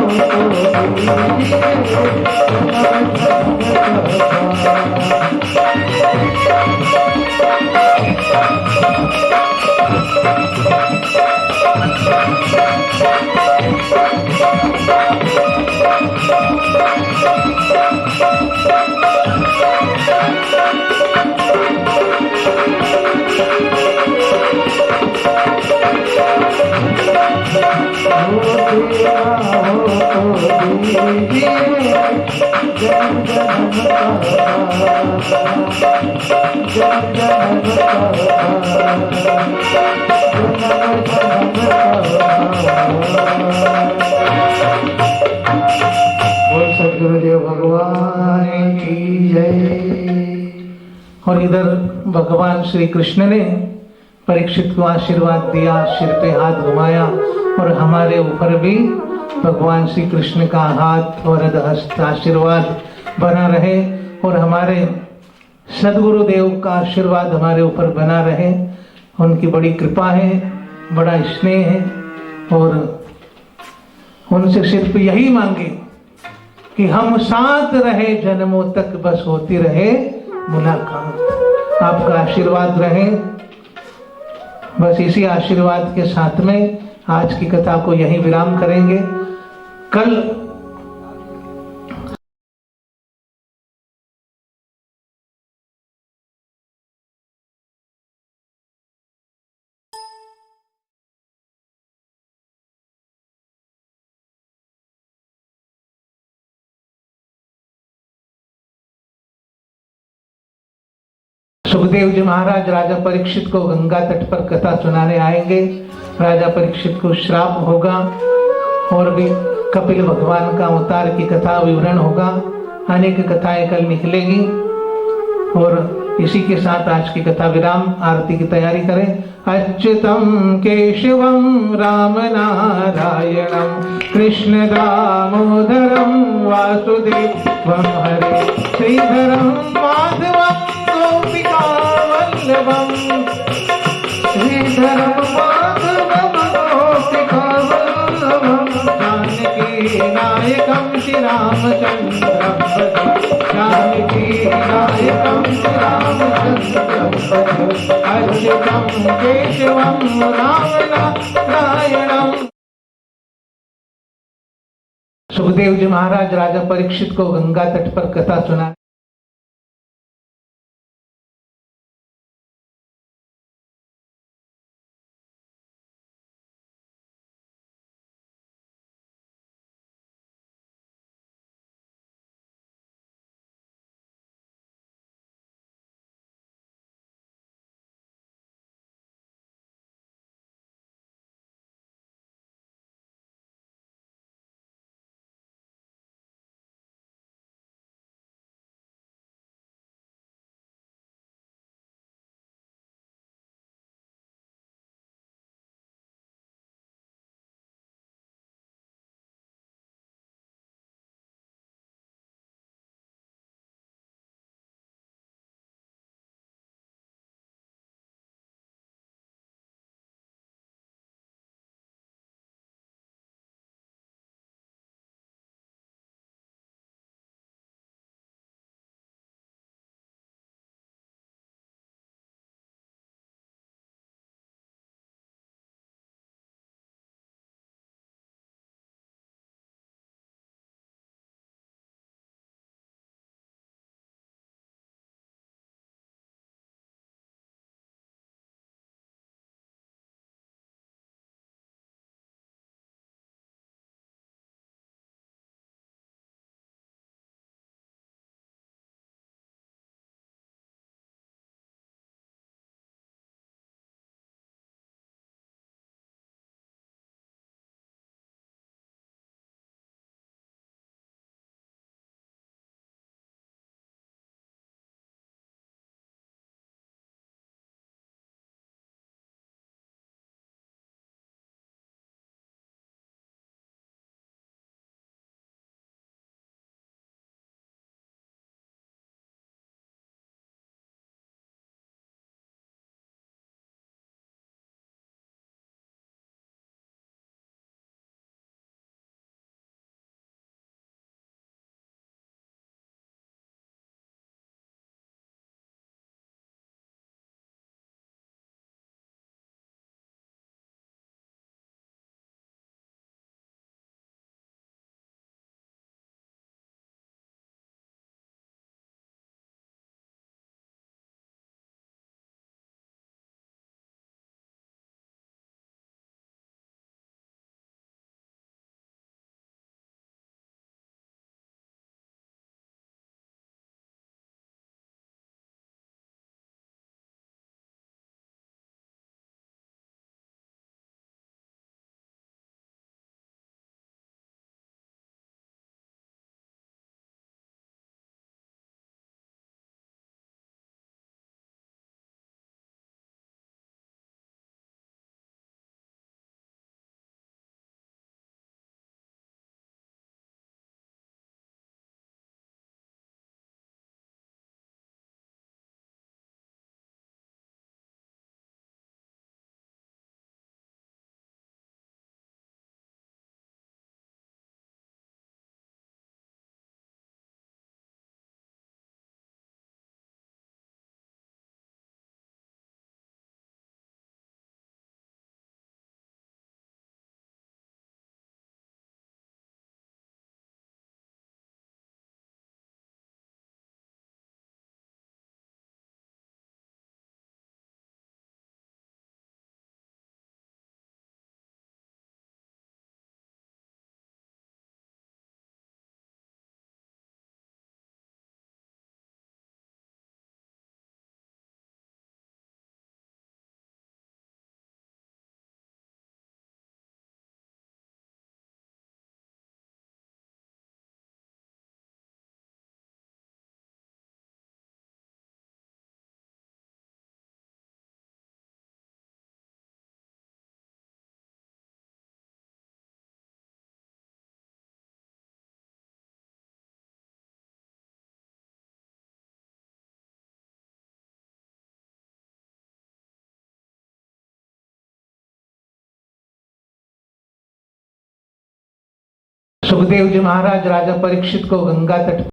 तो सदगुरुदेव भगवान की जय। और इधर भगवान श्री कृष्ण ने परीक्षित को आशीर्वाद दिया, सिर पे हाथ घुमाया और हमारे ऊपर भी भगवान श्री कृष्ण का हाथ और हस्त आशीर्वाद बना रहे और हमारे सदगुरुदेव का आशीर्वाद हमारे ऊपर बना रहे। उनकी बड़ी कृपा है, बड़ा स्नेह है और उनसे सिर्फ यही मांगे कि हम साथ रहे जन्मों तक, बस होती रहे मुलाकात। आपका आशीर्वाद रहे। बस इसी आशीर्वाद के साथ में आज की कथा को यहीं विराम करेंगे। कल सुखदेव जी महाराज राजा परीक्षित को गंगा तट पर कथा सुनाने आएंगे। राजा परीक्षित को श्राप होगा और भी कपिल भगवान का अवतार की कथा विवरण होगा। अनेक कथाएं कल निकलेगी और इसी के साथ आज की कथा विराम। आरती की तैयारी करें। अच्युतम केशवम राम नारायणम कृष्ण दामोदरम वासुदेवम हरे श्रीधरम माधवम गोपिका वल्लभम श्रीधरम माधवम गोपिका वल्लभम जानकी नायकम श्री रामचंद्रम भजे जानकी नायकम श्री रामचंद्रम भजे अच्युतम केशवम राम नारायणम। सुखदेव जी महाराज राजा परीक्षित को गंगा तट पर कथा सुना सुखदेव जी महाराज राजा परीक्षित को गंगा तट